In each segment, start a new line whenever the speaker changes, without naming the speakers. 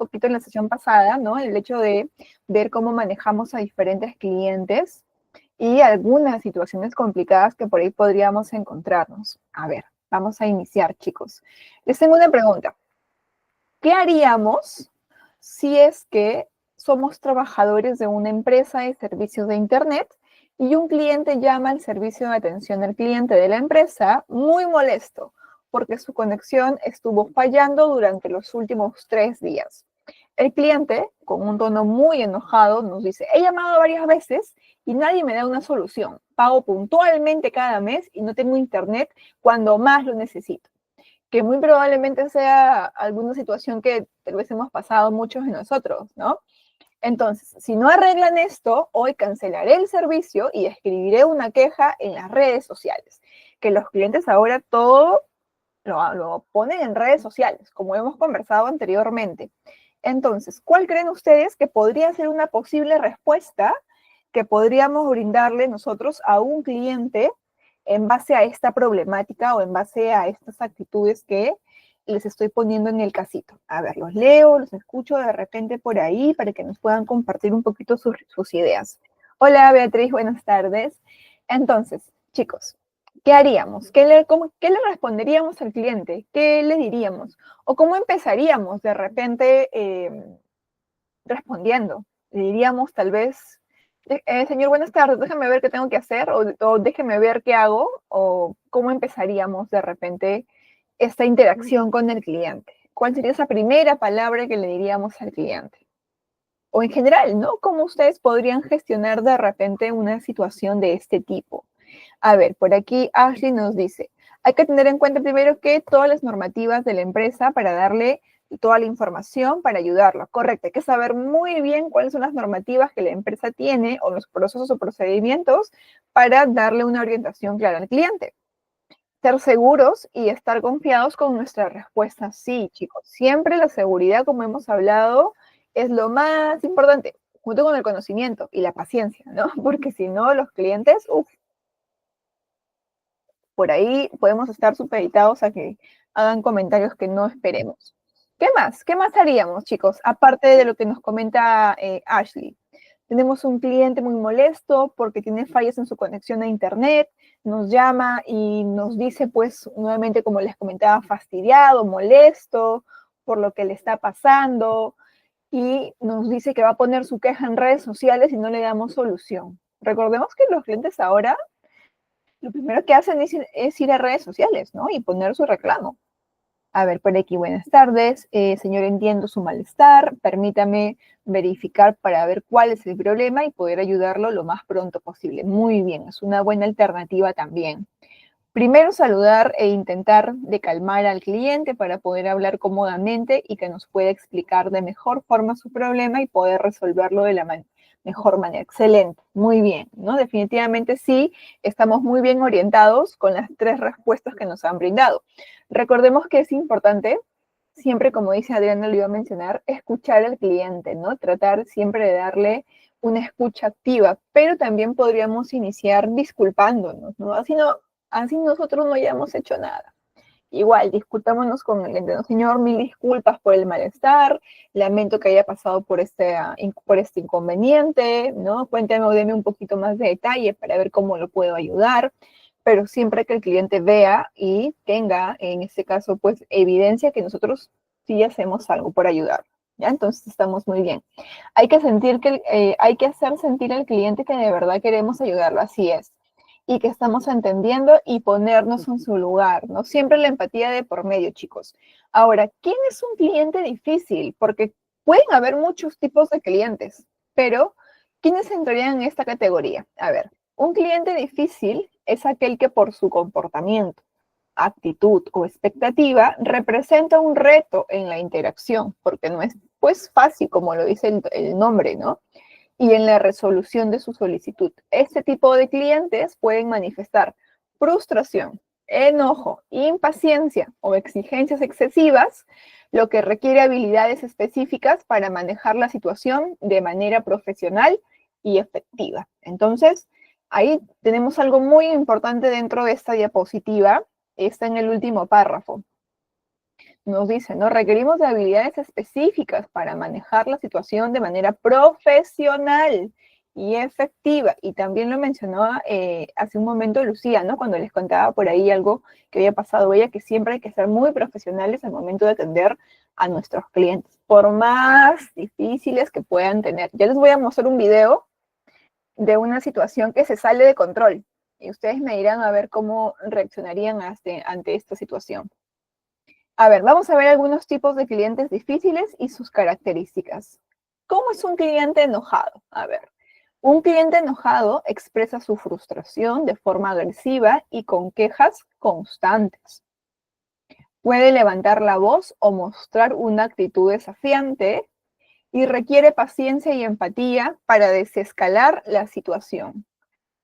poquito en la sesión pasada, ¿no? El hecho de ver cómo manejamos a diferentes clientes y algunas situaciones complicadas que por ahí podríamos encontrarnos. A ver, vamos a iniciar, chicos. Les tengo una pregunta. ¿Qué haríamos si es que somos trabajadores de una empresa de servicios de Internet y un cliente llama al servicio de atención al cliente de la empresa muy molesto porque su conexión estuvo fallando durante los últimos 3 días? El cliente, con un tono muy enojado, nos dice: he llamado varias veces y nadie me da una solución. Pago puntualmente cada mes y no tengo Internet cuando más lo necesito. Que muy probablemente sea alguna situación que tal vez hemos pasado muchos de nosotros, ¿no? Entonces, si no arreglan esto, hoy cancelaré el servicio y escribiré una queja en las redes sociales. Que los clientes ahora todo lo ponen en redes sociales, como hemos conversado anteriormente. Entonces, ¿cuál creen ustedes que podría ser una posible respuesta que podríamos brindarle nosotros a un cliente en base a esta problemática o en base a estas actitudes que les estoy poniendo en el casito? A ver, los leo, los escucho de repente por ahí para que nos puedan compartir un poquito sus ideas. Hola Beatriz, buenas tardes. Entonces, chicos, ¿qué haríamos? ¿Qué le responderíamos al cliente? ¿Qué le diríamos? ¿O cómo empezaríamos de repente respondiendo? Le diríamos tal vez: señor, buenas tardes, déjeme ver qué tengo que hacer, o déjeme ver qué hago, o cómo empezaríamos de repente esta interacción con el cliente. ¿Cuál sería esa primera palabra que le diríamos al cliente? O en general, ¿no? ¿Cómo ustedes podrían gestionar de repente una situación de este tipo? A ver, por aquí Ashley nos dice: hay que tener en cuenta primero que todas las normativas de la empresa para darle toda la información para ayudarlo. Correcto, hay que saber muy bien cuáles son las normativas que la empresa tiene o los procesos o procedimientos para darle una orientación clara al cliente. Ser seguros y estar confiados con nuestra respuesta. Sí, chicos, siempre la seguridad, como hemos hablado, es lo más importante, junto con el conocimiento y la paciencia, ¿no? Porque si no, los clientes, por ahí podemos estar supeditados a que hagan comentarios que no esperemos. ¿Qué más? ¿Qué más haríamos, chicos? Aparte de lo que nos comenta Ashley. Tenemos un cliente muy molesto porque tiene fallas en su conexión a Internet, nos llama y nos dice, pues, nuevamente, como les comentaba, fastidiado, molesto por lo que le está pasando, y nos dice que va a poner su queja en redes sociales y no le damos solución. Recordemos que los clientes ahora lo primero que hacen es ir a redes sociales, ¿no? Y poner su reclamo. A ver, por aquí, buenas tardes. Señor, entiendo su malestar. Permítame verificar para ver cuál es el problema y poder ayudarlo lo más pronto posible. Muy bien, es una buena alternativa también. Primero, saludar e intentar de calmar al cliente para poder hablar cómodamente y que nos pueda explicar de mejor forma su problema y poder resolverlo de la mejor manera. Excelente, muy bien, ¿no? Definitivamente sí, estamos muy bien orientados con las 3 respuestas que nos han brindado. Recordemos que es importante, siempre, como dice Adriana, lo iba a mencionar, escuchar al cliente, ¿no? Tratar siempre de darle una escucha activa, pero también podríamos iniciar disculpándonos, ¿no? Así nosotros no hayamos hecho nada. Igual, disculpémonos con el cliente, ¿no? Señor, mil disculpas por el malestar, lamento que haya pasado por este inconveniente, ¿no? Cuénteme o deme un poquito más de detalle para ver cómo lo puedo ayudar, pero siempre que el cliente vea y tenga, en este caso, pues, evidencia que nosotros sí hacemos algo por ayudar, ¿ya? Entonces estamos muy bien. Hay que hacer sentir al cliente que de verdad queremos ayudarlo, así es, y que estamos entendiendo y ponernos en su lugar, ¿no? Siempre la empatía de por medio, chicos. Ahora, ¿quién es un cliente difícil? Porque pueden haber muchos tipos de clientes, pero ¿quiénes entrarían en esta categoría? A ver, un cliente difícil es aquel que por su comportamiento, actitud o expectativa representa un reto en la interacción, porque no es, pues, fácil, como lo dice el nombre, ¿no? Y en la resolución de su solicitud. Este tipo de clientes pueden manifestar frustración, enojo, impaciencia o exigencias excesivas, lo que requiere habilidades específicas para manejar la situación de manera profesional y efectiva. Entonces, ahí tenemos algo muy importante dentro de esta diapositiva, está en el último párrafo. nos dice, ¿no? Requerimos de habilidades específicas para manejar la situación de manera profesional y efectiva. Y también lo mencionaba hace un momento Lucía, ¿no? Cuando les contaba por ahí algo que había pasado ella, que siempre hay que ser muy profesionales al momento de atender a nuestros clientes, por más difíciles que puedan tener. Ya les voy a mostrar un video de una situación que se sale de control y ustedes me dirán a ver cómo reaccionarían ante esta situación. A ver, vamos a ver algunos tipos de clientes difíciles y sus características. ¿Cómo es un cliente enojado? A ver, un cliente enojado expresa su frustración de forma agresiva y con quejas constantes. Puede levantar la voz o mostrar una actitud desafiante y requiere paciencia y empatía para desescalar la situación.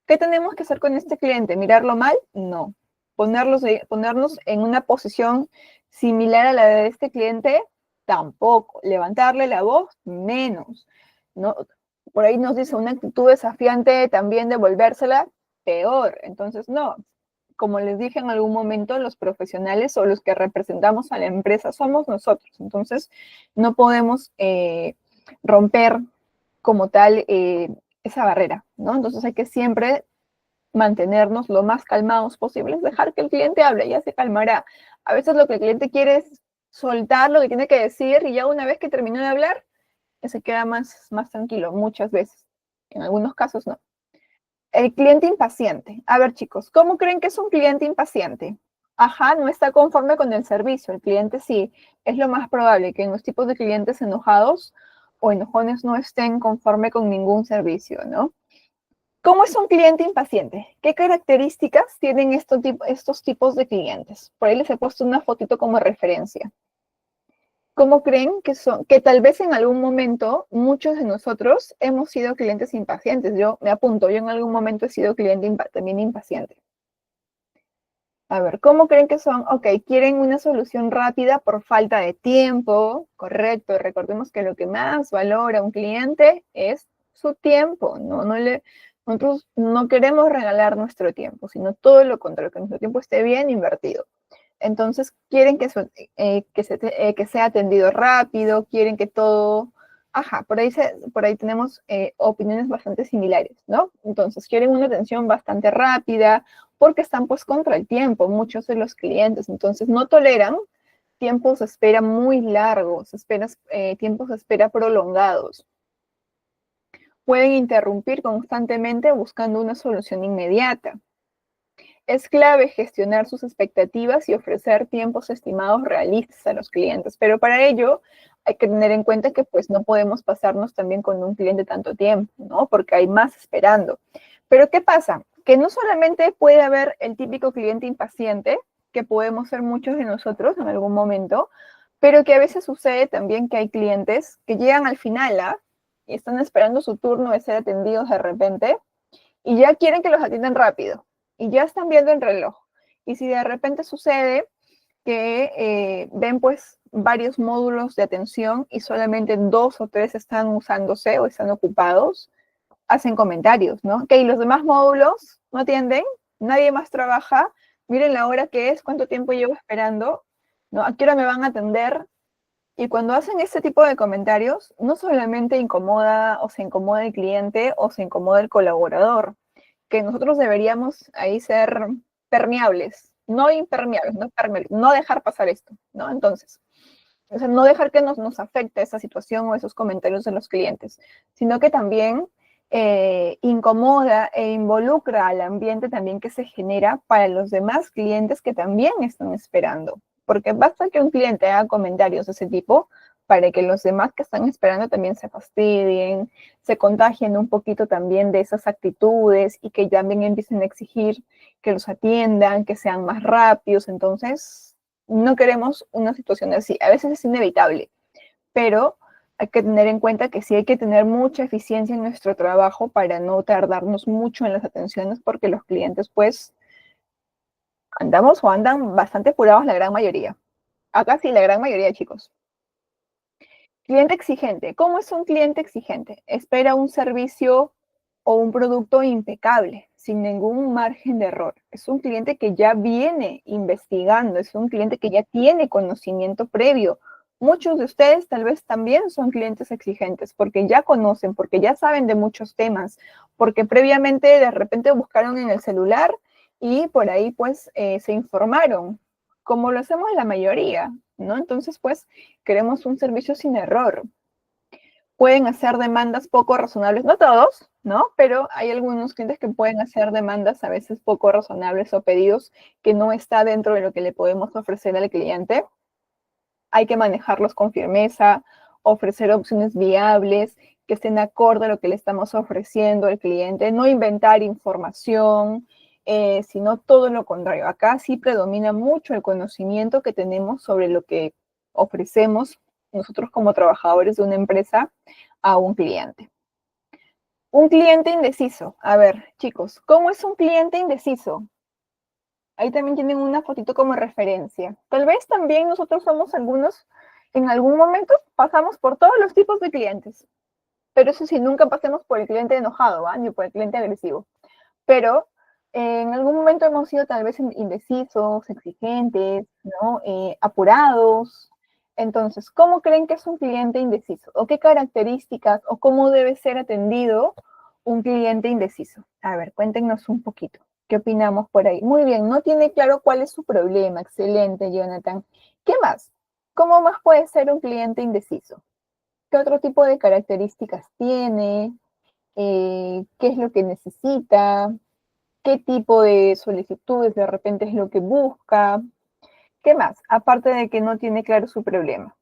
¿Qué tenemos que hacer con este cliente? ¿Mirarlo mal? No. Ponernos en una posición similar a la de este cliente? Tampoco. Levantarle la voz? Menos. ¿No? Por ahí nos dice una actitud desafiante, también devolvérsela, peor. Entonces, no. Como les dije en algún momento, los profesionales o los que representamos a la empresa somos nosotros. Entonces, no podemos romper como tal esa barrera, ¿no? Entonces hay que siempre mantenernos lo más calmados posibles, dejar que el cliente hable, ya se calmará. A veces lo que el cliente quiere es soltar lo que tiene que decir y ya una vez que terminó de hablar, se queda más tranquilo, muchas veces. En algunos casos no. El cliente impaciente. A ver, chicos, ¿cómo creen que es un cliente impaciente? Ajá, no está conforme con el servicio. El cliente sí. Es lo más probable que en los tipos de clientes enojados o enojones no estén conforme con ningún servicio, ¿no? ¿Cómo es un cliente impaciente? ¿Qué características tienen estos tipos de clientes? Por ahí les he puesto una fotito como referencia. ¿Cómo creen que son? Que tal vez en algún momento muchos de nosotros hemos sido clientes impacientes. Yo me apunto, yo en algún momento he sido cliente también impaciente. A ver, ¿cómo creen que son? Ok, quieren una solución rápida por falta de tiempo, correcto. Recordemos que lo que más valora un cliente es su tiempo. Nosotros no queremos regalar nuestro tiempo, sino todo lo contrario, que nuestro tiempo esté bien invertido. Entonces, quieren que sea atendido rápido, quieren que todo... Ajá, por ahí tenemos opiniones bastante similares, ¿no? Entonces, quieren una atención bastante rápida porque están pues contra el tiempo, muchos de los clientes. Entonces, no toleran tiempos de espera muy largos, tiempos de espera prolongados. Pueden interrumpir constantemente buscando una solución inmediata. Es clave gestionar sus expectativas y ofrecer tiempos estimados realistas a los clientes, pero para ello hay que tener en cuenta que pues no podemos pasarnos también con un cliente tanto tiempo, ¿no? Porque hay más esperando. Pero ¿qué pasa? Que no solamente puede haber el típico cliente impaciente, que podemos ser muchos de nosotros en algún momento, pero que a veces sucede también que hay clientes que llegan al final, ¿ah? Y están esperando su turno de ser atendidos de repente y ya quieren que los atiendan rápido y ya están viendo el reloj. Y si de repente sucede que ven pues varios módulos de atención y solamente 2 o 3 están usándose o están ocupados, hacen comentarios, ¿no? Ok, los demás módulos no atienden, nadie más trabaja, miren la hora que es, cuánto tiempo llevo esperando, ¿no? ¿A qué hora me van a atender? Y cuando hacen este tipo de comentarios, no solamente incomoda o se incomoda el cliente o se incomoda el colaborador, que nosotros deberíamos ahí ser permeables, no impermeables, no permeables, no dejar pasar esto, ¿no? Entonces, o sea, no dejar que nos afecte esa situación o esos comentarios de los clientes, sino que también incomoda e involucra al ambiente también que se genera para los demás clientes que también están esperando. Porque basta que un cliente haga comentarios de ese tipo para que los demás que están esperando también se fastidien, se contagien un poquito también de esas actitudes y que también empiecen a exigir que los atiendan, que sean más rápidos. Entonces, no queremos una situación así. A veces es inevitable, pero hay que tener en cuenta que sí hay que tener mucha eficiencia en nuestro trabajo para no tardarnos mucho en las atenciones porque los clientes pues andan bastante apurados la gran mayoría. Acá sí, la gran mayoría, chicos. Cliente exigente. ¿Cómo es un cliente exigente? Espera un servicio o un producto impecable, sin ningún margen de error. Es un cliente que ya viene investigando, es un cliente que ya tiene conocimiento previo. Muchos de ustedes tal vez también son clientes exigentes porque ya conocen, porque ya saben de muchos temas, porque previamente de repente buscaron en el celular y por ahí pues se informaron, como lo hacemos la mayoría, ¿no? Entonces pues queremos un servicio sin error. Pueden hacer demandas poco razonables, no todos, ¿no? Pero hay algunos clientes que pueden hacer demandas a veces poco razonables o pedidos que no está dentro de lo que le podemos ofrecer al cliente. Hay que manejarlos con firmeza, ofrecer opciones viables que estén acorde a lo que le estamos ofreciendo al cliente, no inventar información, sino todo lo contrario. Acá sí predomina mucho el conocimiento que tenemos sobre lo que ofrecemos nosotros como trabajadores de una empresa a un cliente. Un cliente indeciso. A ver, chicos, ¿cómo es un cliente indeciso? Ahí también tienen una fotito como referencia. Tal vez también nosotros somos algunos, en algún momento pasamos por todos los tipos de clientes. Pero eso sí, nunca pasemos por el cliente enojado, ¿ah? Ni por el cliente agresivo. Pero en algún momento hemos sido tal vez indecisos, exigentes, ¿no? Apurados. Entonces, ¿cómo creen que es un cliente indeciso? ¿O qué características o cómo debe ser atendido un cliente indeciso? A ver, cuéntenos un poquito. ¿Qué opinamos por ahí? Muy bien, no tiene claro cuál es su problema. Excelente, Jonathan. ¿Qué más? ¿Cómo más puede ser un cliente indeciso? ¿Qué otro tipo de características tiene? ¿Qué es lo que necesita? ¿Qué tipo de solicitudes de repente es lo que busca? ¿Qué más? Aparte de que no tiene claro su problema.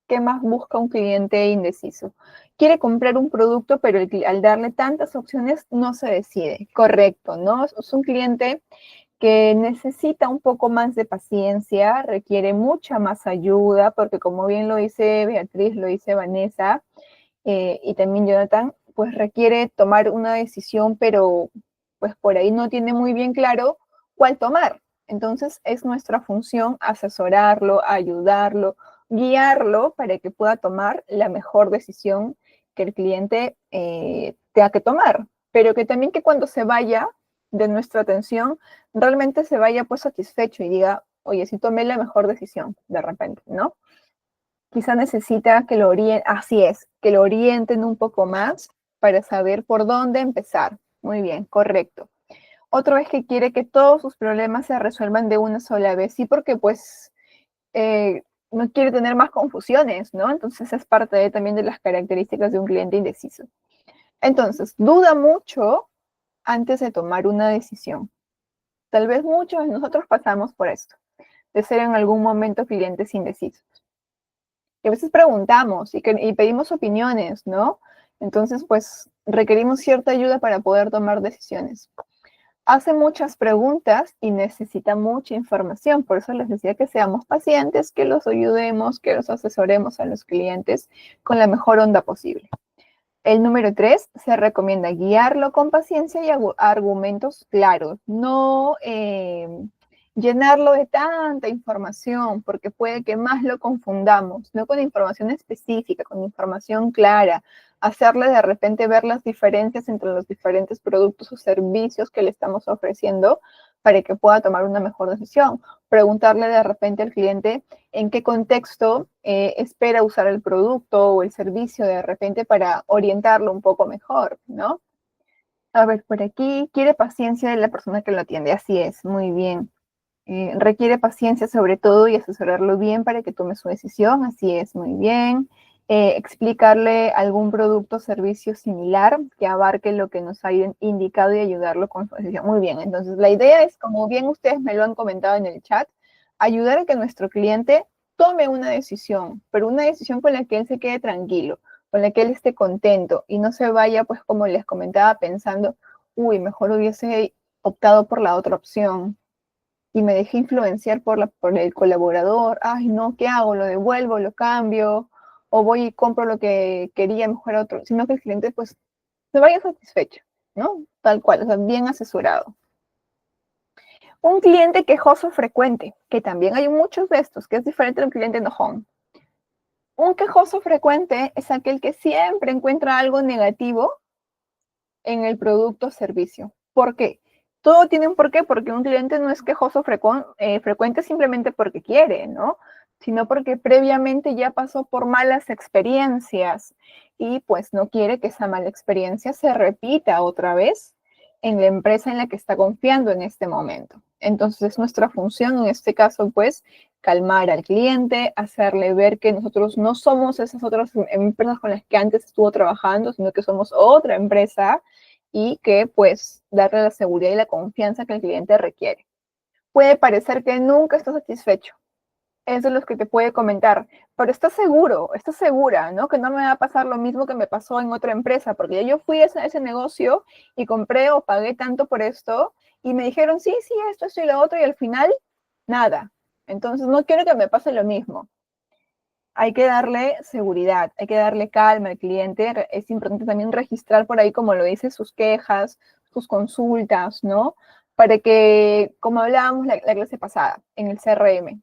¿Qué más busca un cliente indeciso? Quiere comprar un producto, pero al darle tantas opciones no se decide. Correcto, ¿no? Es un cliente que necesita un poco más de paciencia, requiere mucha más ayuda, porque como bien lo dice Beatriz, lo dice Vanessa, y también Jonathan, pues requiere tomar una decisión, pero pues por ahí no tiene muy bien claro cuál tomar. Entonces es nuestra función asesorarlo, ayudarlo, guiarlo para que pueda tomar la mejor decisión que el cliente tenga que tomar, pero que también que cuando se vaya de nuestra atención, realmente se vaya pues satisfecho y diga, oye, sí tomé la mejor decisión de repente, ¿no? Quizá necesita que lo orienten, así es, que lo orienten un poco más para saber por dónde empezar. Muy bien, correcto. Otro es que quiere que todos sus problemas se resuelvan de una sola vez, sí, porque pues no quiere tener más confusiones, ¿no? Entonces es parte también de las características de un cliente indeciso. Entonces, duda mucho antes de tomar una decisión. Tal vez muchos de nosotros pasamos por esto, de ser en algún momento clientes indecisos. Y a veces preguntamos y pedimos opiniones, ¿no? Entonces, pues requerimos cierta ayuda para poder tomar decisiones. Hace muchas preguntas y necesita mucha información, por eso les decía que seamos pacientes, que los ayudemos, que los asesoremos a los clientes con la mejor onda posible. El número 3, se recomienda guiarlo con paciencia y argumentos claros, no llenarlo de tanta información, porque puede que más lo confundamos, no con información específica, con información clara, hacerle de repente ver las diferencias entre los diferentes productos o servicios que le estamos ofreciendo para que pueda tomar una mejor decisión. Preguntarle de repente al cliente en qué contexto espera usar el producto o el servicio de repente para orientarlo un poco mejor, ¿no? A ver, por aquí quiere paciencia de la persona que lo atiende, así es, muy bien. Requiere paciencia sobre todo y asesorarlo bien para que tome su decisión, así es, muy bien. Explicarle algún producto o servicio similar que abarque lo que nos ha indicado y ayudarlo con su decisión. Muy bien, entonces la idea es, como bien ustedes me lo han comentado en el chat, ayudar a que nuestro cliente tome una decisión, pero una decisión con la que él se quede tranquilo, con la que él esté contento y no se vaya, pues como les comentaba, pensando, uy, mejor hubiese optado por la otra opción y me dejé influenciar por el colaborador. Ay, no, ¿qué hago? ¿Lo devuelvo, lo cambio? ¿O voy y compro lo que quería mejor a otro? Sino que el cliente, pues, se vaya satisfecho, ¿no? Tal cual, o sea, bien asesorado. Un cliente quejoso frecuente, que también hay muchos de estos, que es diferente de un cliente enojón. Un quejoso frecuente es aquel que siempre encuentra algo negativo en el producto o servicio. ¿Por qué? Todo tiene un porqué, porque un cliente no es quejoso frecuente simplemente porque quiere, ¿no? Sino porque previamente ya pasó por malas experiencias y pues no quiere que esa mala experiencia se repita otra vez en la empresa en la que está confiando en este momento. Entonces es nuestra función en este caso, pues, calmar al cliente, hacerle ver que nosotros no somos esas otras empresas con las que antes estuvo trabajando, sino que somos otra empresa y que pues darle la seguridad y la confianza que el cliente requiere. Puede parecer que nunca está satisfecho. Eso es lo que te puede comentar, pero estás seguro, estás segura, ¿no? Que no me va a pasar lo mismo que me pasó en otra empresa, porque ya yo fui a ese negocio y compré o pagué tanto por esto y me dijeron, sí, sí, esto y lo otro, y al final, nada. Entonces, no quiero que me pase lo mismo. Hay que darle seguridad, hay que darle calma al cliente. Es importante también registrar por ahí, como lo dice, sus quejas, sus consultas, ¿no? Para que, como hablábamos la clase pasada, en el CRM,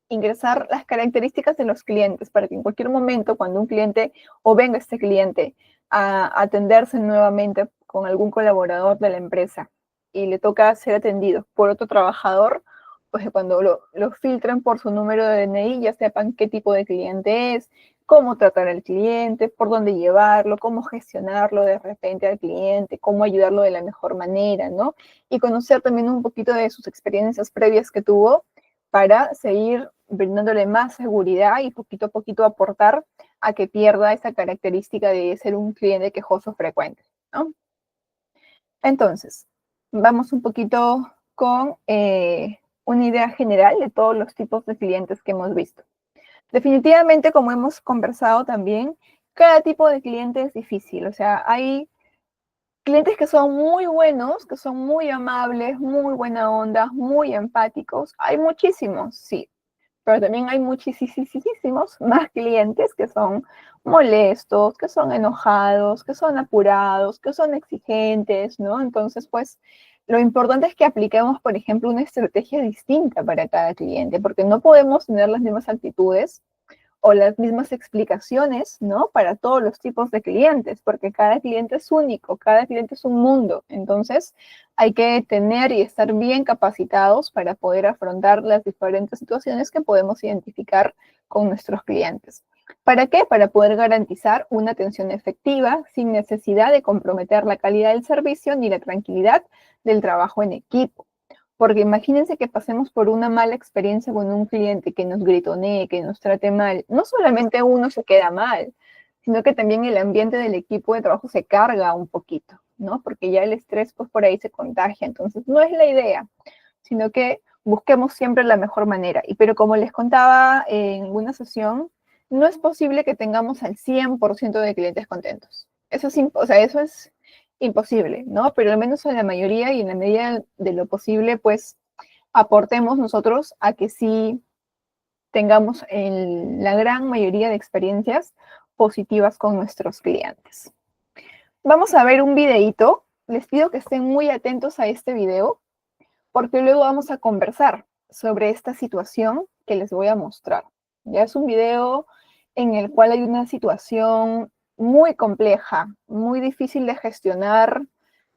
ingresar las características de los clientes para que en cualquier momento, cuando un cliente o venga este cliente a atenderse nuevamente con algún colaborador de la empresa y le toca ser atendido por otro trabajador, pues cuando lo filtren por su número de DNI ya sepan qué tipo de cliente es, cómo tratar al cliente, por dónde llevarlo, cómo gestionarlo de repente al cliente, cómo ayudarlo de la mejor manera, ¿no? Y conocer también un poquito de sus experiencias previas que tuvo para seguir brindándole más seguridad y poquito a poquito aportar a que pierda esa característica de ser un cliente quejoso frecuente, ¿no? Entonces, vamos un poquito con una idea general de todos los tipos de clientes que hemos visto. Definitivamente, como hemos conversado también, cada tipo de cliente es difícil. O sea, hay clientes que son muy buenos, que son muy amables, muy buena onda, muy empáticos. Hay muchísimos, sí, pero también hay muchísimos más clientes que son molestos, que son enojados, que son apurados, que son exigentes, ¿no? Entonces, pues, lo importante es que apliquemos, por ejemplo, una estrategia distinta para cada cliente, porque no podemos tener las mismas actitudes o las mismas explicaciones, ¿no? Para todos los tipos de clientes, porque cada cliente es único, cada cliente es un mundo. Entonces, hay que tener y estar bien capacitados para poder afrontar las diferentes situaciones que podemos identificar con nuestros clientes. ¿Para qué? Para poder garantizar una atención efectiva sin necesidad de comprometer la calidad del servicio ni la tranquilidad del trabajo en equipo. Porque imagínense que pasemos por una mala experiencia con un cliente que nos gritonee, que nos trate mal. No solamente uno se queda mal, sino que también el ambiente del equipo de trabajo se carga un poquito, ¿no? Porque ya el estrés pues por ahí se contagia. Entonces no es la idea, sino que busquemos siempre la mejor manera. Pero como les contaba en una sesión, no es posible que tengamos al 100% de clientes contentos. Eso es, o sea, eso es imposible, ¿no? Pero al menos en la mayoría y en la medida de lo posible, pues aportemos nosotros a que sí tengamos la gran mayoría de experiencias positivas con nuestros clientes. Vamos a ver un videíto. Les pido que estén muy atentos a este video porque luego vamos a conversar sobre esta situación que les voy a mostrar. Ya es un video en el cual hay una situación muy compleja, muy difícil de gestionar,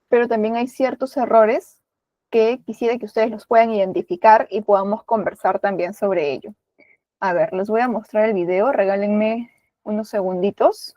pero también hay ciertos errores que quisiera que ustedes los puedan identificar y podamos conversar también sobre ello. A ver, les voy a mostrar el video, regálenme unos segunditos.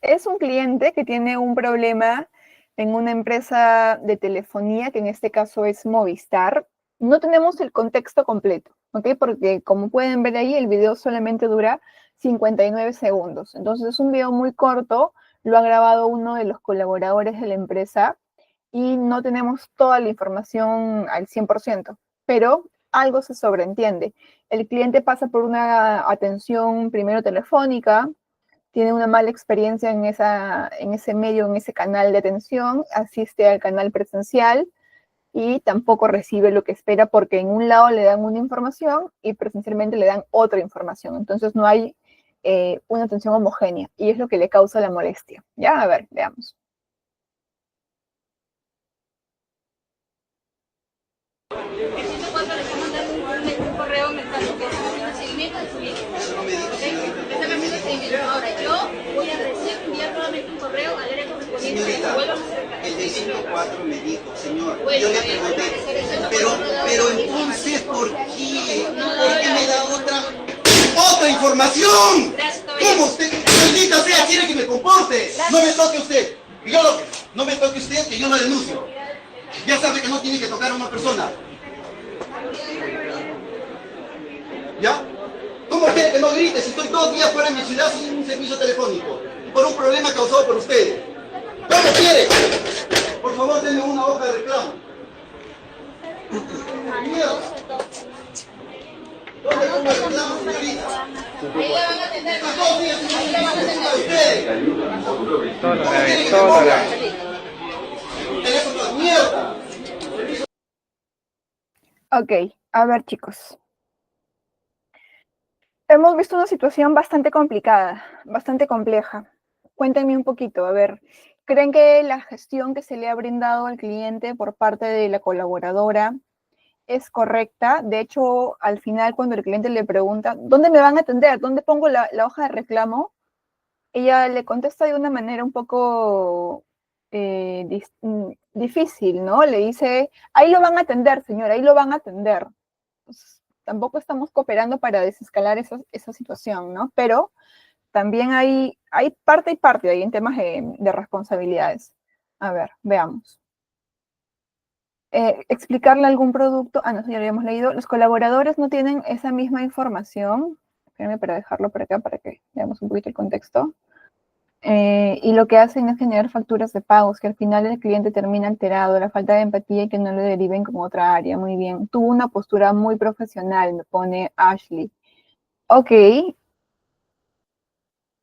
Es un cliente que tiene un problema en una empresa de telefonía, que en este caso es Movistar. No tenemos el contexto completo, ¿ok? Porque como pueden ver ahí, el video solamente dura 59 segundos. Entonces es un video muy corto, lo ha grabado uno de los colaboradores de la empresa y no tenemos toda la información al 100%, pero algo se sobreentiende. El cliente pasa por una atención primero telefónica, tiene una mala experiencia en ese medio, en ese canal de atención, asiste al canal presencial y tampoco recibe lo que espera porque en un lado le dan una información y presencialmente le dan otra información. Entonces no hay una atención homogénea y es lo que le causa la molestia. Ya, a ver, veamos.
El 104 le está mandando un correo mensaje que está haciendo seguimiento de su vida. nuevamente un correo al área correspondiente.
Señorita, el de 104 me dijo, señor, yo le pregunté, pero entonces, ¿por qué? ¿Por qué me da otra información? ¿Cómo usted, maldita sea, quiere que me comporte? No me toque usted. Y yo no me toque usted, que yo lo denuncio. Ya sabe que no tiene que tocar a una persona. ¿Ya? ¿Cómo quiere que no grite si estoy 2 días fuera de mi ciudad sin un servicio telefónico? Por un problema causado por usted. ¿Cómo quiere? Por favor, denme una hoja de reclamo. Miedo. ¿Dónde pongo el reclamo, señorita?
Ahí la van a atender.
Estos 2 días sin un servicio de ustedes.
Todo
¿Cómo quiere que me
lo
ponga? Teléfono de mierda.
Ok, a ver, chicos. Hemos visto una situación bastante complicada, bastante compleja. Cuéntenme un poquito, a ver, ¿creen que la gestión que se le ha brindado al cliente por parte de la colaboradora es correcta? De hecho, al final, cuando el cliente le pregunta, ¿dónde me van a atender? ¿Dónde pongo la hoja de reclamo? Ella le contesta de una manera un poco difícil, ¿no? Le dice, ahí lo van a atender, señora, ahí lo van a atender. Pues, tampoco estamos cooperando para desescalar esa situación, ¿no? Pero también hay parte y parte ahí en temas de responsabilidades. A ver, veamos. Explicarle algún producto. Ah, no, ya lo habíamos leído. Los colaboradores no tienen esa misma información. Espérame para dejarlo por acá para que veamos un poquito el contexto. Y lo que hacen es generar facturas de pagos, que al final el cliente termina alterado, la falta de empatía y que no lo deriven con otra área. Muy bien. Tuvo una postura muy profesional, me pone Ashley. Ok.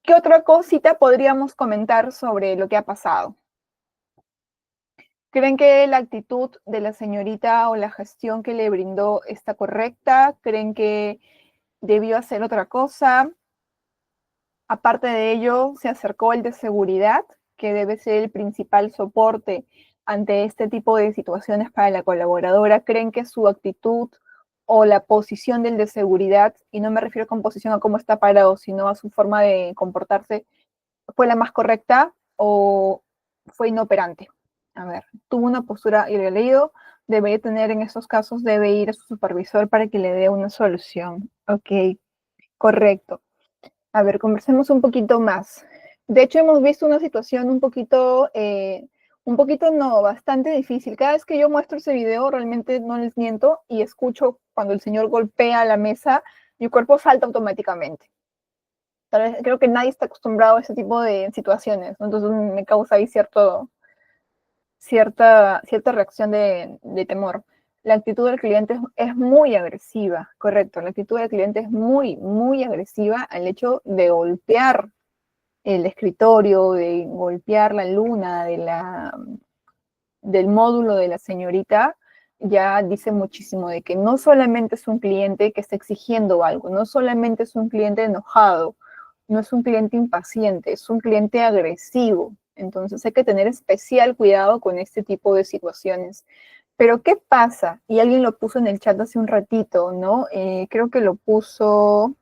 ¿Qué otra cosita podríamos comentar sobre lo que ha pasado? ¿Creen que la actitud de la señorita o la gestión que le brindó está correcta? ¿Creen que debió hacer otra cosa? Aparte de ello, se acercó el de seguridad, que debe ser el principal soporte ante este tipo de situaciones para la colaboradora. ¿Creen que su actitud o la posición del de seguridad, y no me refiero con posición a cómo está parado, sino a su forma de comportarse, fue la más correcta o fue inoperante? A ver, tuvo una postura irreleído, debería tener en estos casos, debe ir a su supervisor para que le dé una solución. Ok, correcto. A ver, conversemos un poquito más. De hecho, hemos visto una situación un poquito no, bastante difícil. Cada vez que yo muestro ese video, realmente no les miento, y escucho cuando el señor golpea la mesa, mi cuerpo salta automáticamente. Tal vez, creo que nadie está acostumbrado a ese tipo de situaciones, ¿no? Entonces me causa ahí cierta reacción de temor. La actitud del cliente es muy agresiva, correcto. La actitud del cliente es muy, muy agresiva al hecho de golpear el escritorio, de golpear la luna del módulo de la señorita. Ya dice muchísimo de que no solamente es un cliente que está exigiendo algo, no solamente es un cliente enojado, no es un cliente impaciente, es un cliente agresivo. Entonces hay que tener especial cuidado con este tipo de situaciones. Pero ¿qué pasa? Y alguien lo puso en el chat hace un ratito, ¿no? Creo que lo puso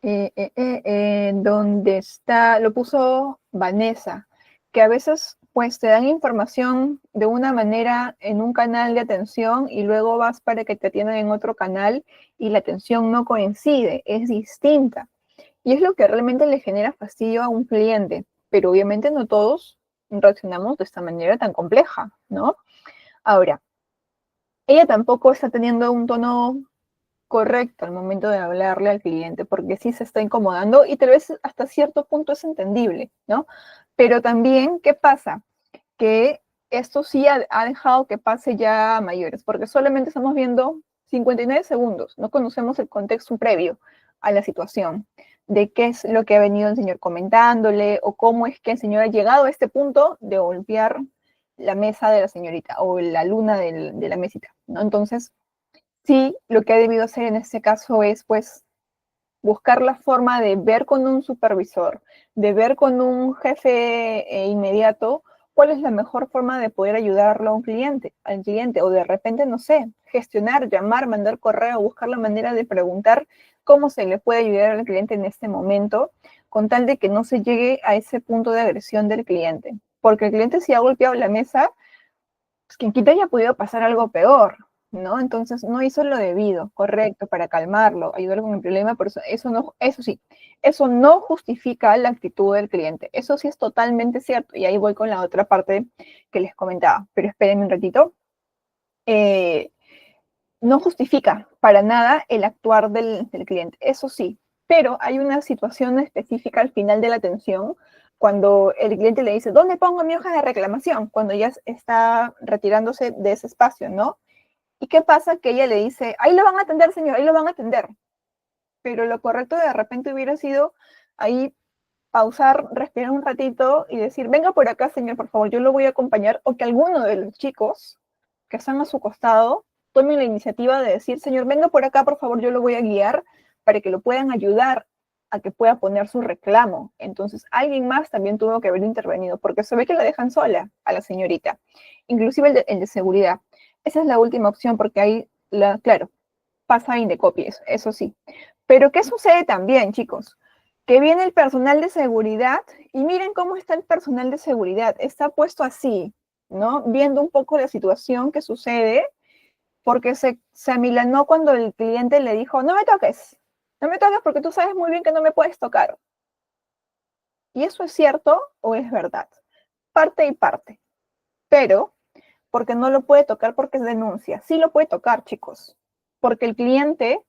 donde está, lo puso Vanessa, que a veces pues te dan información de una manera en un canal de atención y luego vas para que te atiendan en otro canal y la atención no coincide, es distinta. Y es lo que realmente le genera fastidio a un cliente, pero obviamente no todos reaccionamos de esta manera tan compleja, ¿no? Ahora, ella tampoco está teniendo un tono correcto al momento de hablarle al cliente, porque sí se está incomodando y tal vez hasta cierto punto es entendible, ¿no? Pero también, ¿qué pasa? Que esto sí ha dejado que pase ya a mayores, porque solamente estamos viendo 59 segundos, no conocemos el contexto previo a la situación, de qué es lo que ha venido el señor comentándole o cómo es que el señor ha llegado a este punto de golpear la mesa de la señorita o la luna de la mesita, ¿no? Entonces, sí, lo que ha debido hacer en este caso es, pues, buscar la forma de ver con un supervisor, de ver con un jefe inmediato, cuál es la mejor forma de poder ayudarlo a un cliente, al cliente, o de repente, no sé, gestionar, llamar, mandar correo, buscar la manera de preguntar cómo se le puede ayudar al cliente en este momento, con tal de que no se llegue a ese punto de agresión del cliente. Porque el cliente si ha golpeado la mesa, pues quien quita haya podido pasar algo peor, ¿no? Entonces no hizo lo debido, correcto, para calmarlo, ayudarlo con el problema, pero eso sí, eso no justifica la actitud del cliente. Eso sí es totalmente cierto. Y ahí voy con la otra parte que les comentaba. Pero espérenme un ratito. No justifica para nada el actuar del cliente, eso sí, pero hay una situación específica al final de la atención cuando el cliente le dice, ¿dónde pongo mi hoja de reclamación? Cuando ya está retirándose de ese espacio, ¿no? ¿Y qué pasa? Que ella le dice, ahí lo van a atender, señor, ahí lo van a atender. Pero lo correcto de repente hubiera sido ahí pausar, respirar un ratito y decir, venga por acá, señor, por favor, yo lo voy a acompañar, o que alguno de los chicos que están a su costado tomen la iniciativa de decir, señor, venga por acá, por favor, yo lo voy a guiar para que lo puedan ayudar a que pueda poner su reclamo. Entonces, alguien más también tuvo que haber intervenido, porque se ve que la dejan sola a la señorita, inclusive el de seguridad. Esa es la última opción, porque ahí, claro, pasa Indecopies, eso sí. Pero, ¿qué sucede también, chicos? Que viene el personal de seguridad y miren cómo está el personal de seguridad. Está puesto así, ¿no? Viendo un poco la situación que sucede, porque se amilanó cuando el cliente le dijo, no me toques porque tú sabes muy bien que no me puedes tocar. ¿Y eso es cierto o es verdad? Parte y parte. Pero, porque no lo puede tocar porque es denuncia. Sí lo puede tocar, chicos. Porque el cliente,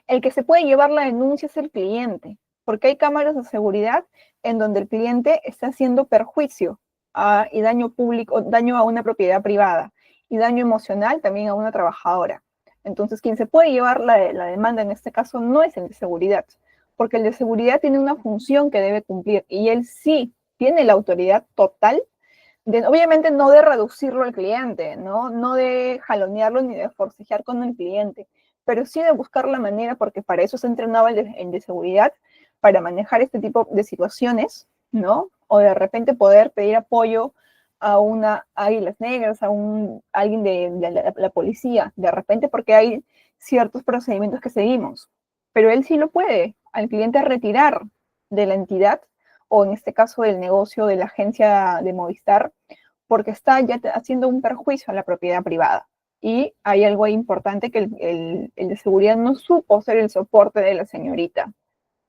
el que se puede llevar la denuncia es el cliente. Porque hay cámaras de seguridad en donde el cliente está haciendo perjuicio y daño público, daño a una propiedad privada y daño emocional también a una trabajadora. Entonces, quien se puede llevar la demanda en este caso no es el de seguridad, porque el de seguridad tiene una función que debe cumplir y él sí tiene la autoridad total obviamente no de reducirlo al cliente, ¿no? No de jalonearlo ni de forcejear con el cliente, pero sí de buscar la manera, porque para eso se entrenaba el de seguridad, para manejar este tipo de situaciones, ¿no? O de repente poder pedir apoyo a una Águilas Negras, a alguien de la policía, de repente porque hay ciertos procedimientos que seguimos, pero él sí lo puede, al cliente retirar de la entidad o en este caso del negocio de la agencia de Movistar, porque está ya haciendo un perjuicio a la propiedad privada. Y hay algo importante que el de seguridad no supo ser el soporte de la señorita,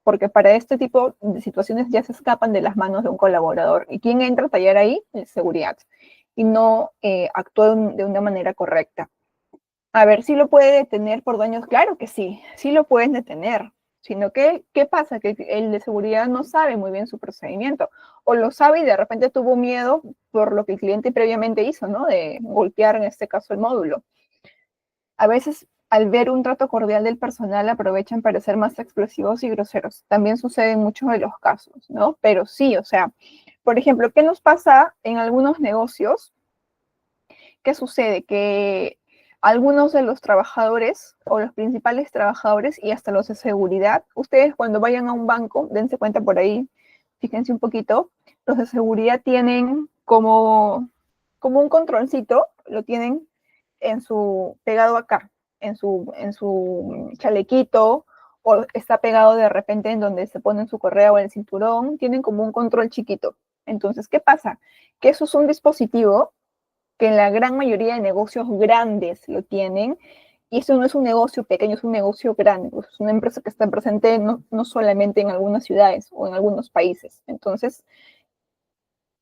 porque para este tipo de situaciones ya se escapan de las manos de un colaborador. ¿Y quién entra a tallar ahí? El seguridad. Y no actuó de una manera correcta. A ver, ¿sí lo puede detener por daños? Claro que sí lo pueden detener. Sino que, ¿qué pasa? Que el de seguridad no sabe muy bien su procedimiento. O lo sabe y de repente tuvo miedo por lo que el cliente previamente hizo, ¿no? De golpear en este caso el módulo. A veces, al ver un trato cordial del personal, aprovechan para ser más explosivos y groseros. También sucede en muchos de los casos, ¿no? Pero sí, o sea, por ejemplo, ¿qué nos pasa en algunos negocios? ¿Qué sucede? Que algunos de los trabajadores o los principales trabajadores y hasta los de seguridad, ustedes cuando vayan a un banco, dense cuenta por ahí, fíjense un poquito, los de seguridad tienen como un controlcito, lo tienen pegado acá, en su chalequito, o está pegado de repente en donde se ponen su correa o el cinturón, tienen como un control chiquito. Entonces, ¿qué pasa? Que eso es un dispositivo que en la gran mayoría de negocios grandes lo tienen, y eso no es un negocio pequeño, es un negocio grande, pues es una empresa que está presente no solamente en algunas ciudades o en algunos países. Entonces,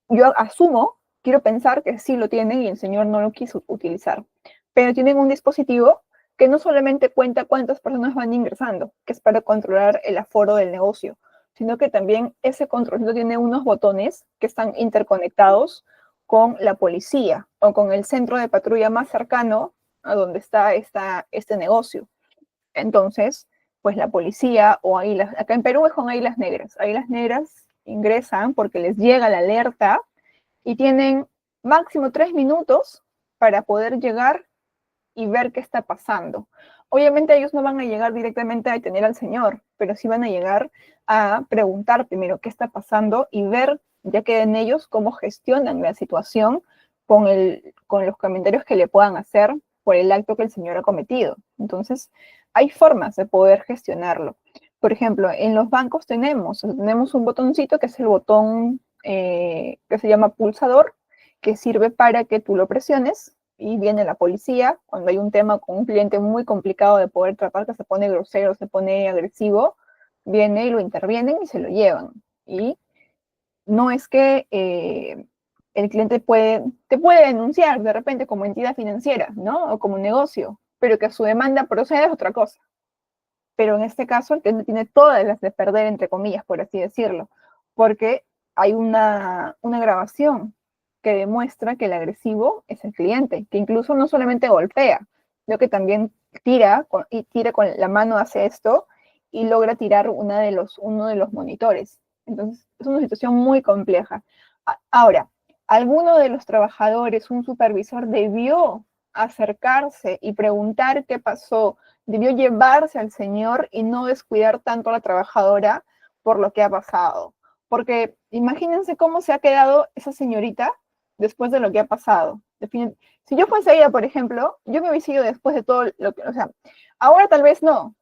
yo asumo, quiero pensar que sí lo tienen y el señor no lo quiso utilizar, pero tienen un dispositivo que no solamente cuenta cuántas personas van ingresando, que es para controlar el aforo del negocio, sino que también ese control tiene unos botones que están interconectados con la policía o con el centro de patrulla más cercano a donde está este negocio. Entonces, pues la policía o Águilas, acá en Perú es con Águilas Negras ingresan porque les llega la alerta y tienen máximo 3 minutos para poder llegar y ver qué está pasando. Obviamente ellos no van a llegar directamente a detener al señor, pero sí van a llegar a preguntar primero qué está pasando y ver, ya que en ellos, cómo gestionan la situación con los comentarios que le puedan hacer por el acto que el señor ha cometido. Entonces, hay formas de poder gestionarlo. Por ejemplo, en los bancos tenemos un botoncito que es el botón que se llama pulsador, que sirve para que tú lo presiones y viene la policía. Cuando hay un tema con un cliente muy complicado de poder tratar, que se pone grosero, se pone agresivo, viene y lo intervienen y se lo llevan. Y no es que el cliente te puede denunciar de repente como entidad financiera, ¿no? O como negocio, pero que su demanda proceda es otra cosa. Pero en este caso el cliente tiene todas las de perder, entre comillas, por así decirlo, porque hay una grabación que demuestra que el agresivo es el cliente, que incluso no solamente golpea, sino que también tira con la mano hacia esto y logra tirar uno de los monitores. Entonces, es una situación muy compleja. Ahora, alguno de los trabajadores, un supervisor, debió acercarse y preguntar qué pasó, debió llevarse al señor y no descuidar tanto a la trabajadora por lo que ha pasado. Porque imagínense cómo se ha quedado esa señorita después de lo que ha pasado. Si yo fuese ella, por ejemplo, yo me hubiese ido después de todo lo que, o sea, ahora tal vez no,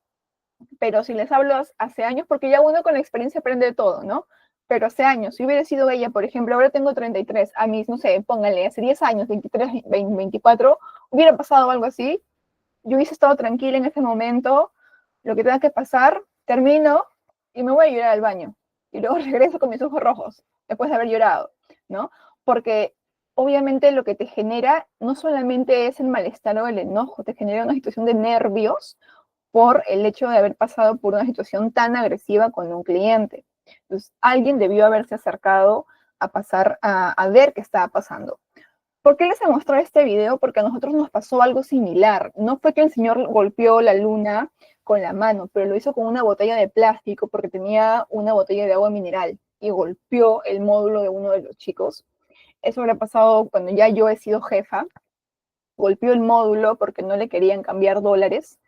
pero si les hablo hace años, porque ya uno con la experiencia aprende de todo, ¿no? Pero hace años, si hubiera sido ella, por ejemplo, ahora tengo 33, a mí, no sé, pónganle, hace 10 años, 23, 20, 24, hubiera pasado algo así, yo hubiese estado tranquila en ese momento, lo que tenga que pasar, termino y me voy a llorar al baño. Y luego regreso con mis ojos rojos, después de haber llorado, ¿no? Porque obviamente lo que te genera no solamente es el malestar o el enojo, te genera una situación de nervios por el hecho de haber pasado por una situación tan agresiva con un cliente. Entonces, alguien debió haberse acercado a pasar a ver qué estaba pasando. ¿Por qué les he mostrado este video? Porque a nosotros nos pasó algo similar. No fue que el señor golpeó la luna con la mano, pero lo hizo con una botella de plástico porque tenía una botella de agua mineral y golpeó el módulo de uno de los chicos. Eso habrá pasado cuando ya yo he sido jefa. Golpeó el módulo porque no le querían cambiar dólares,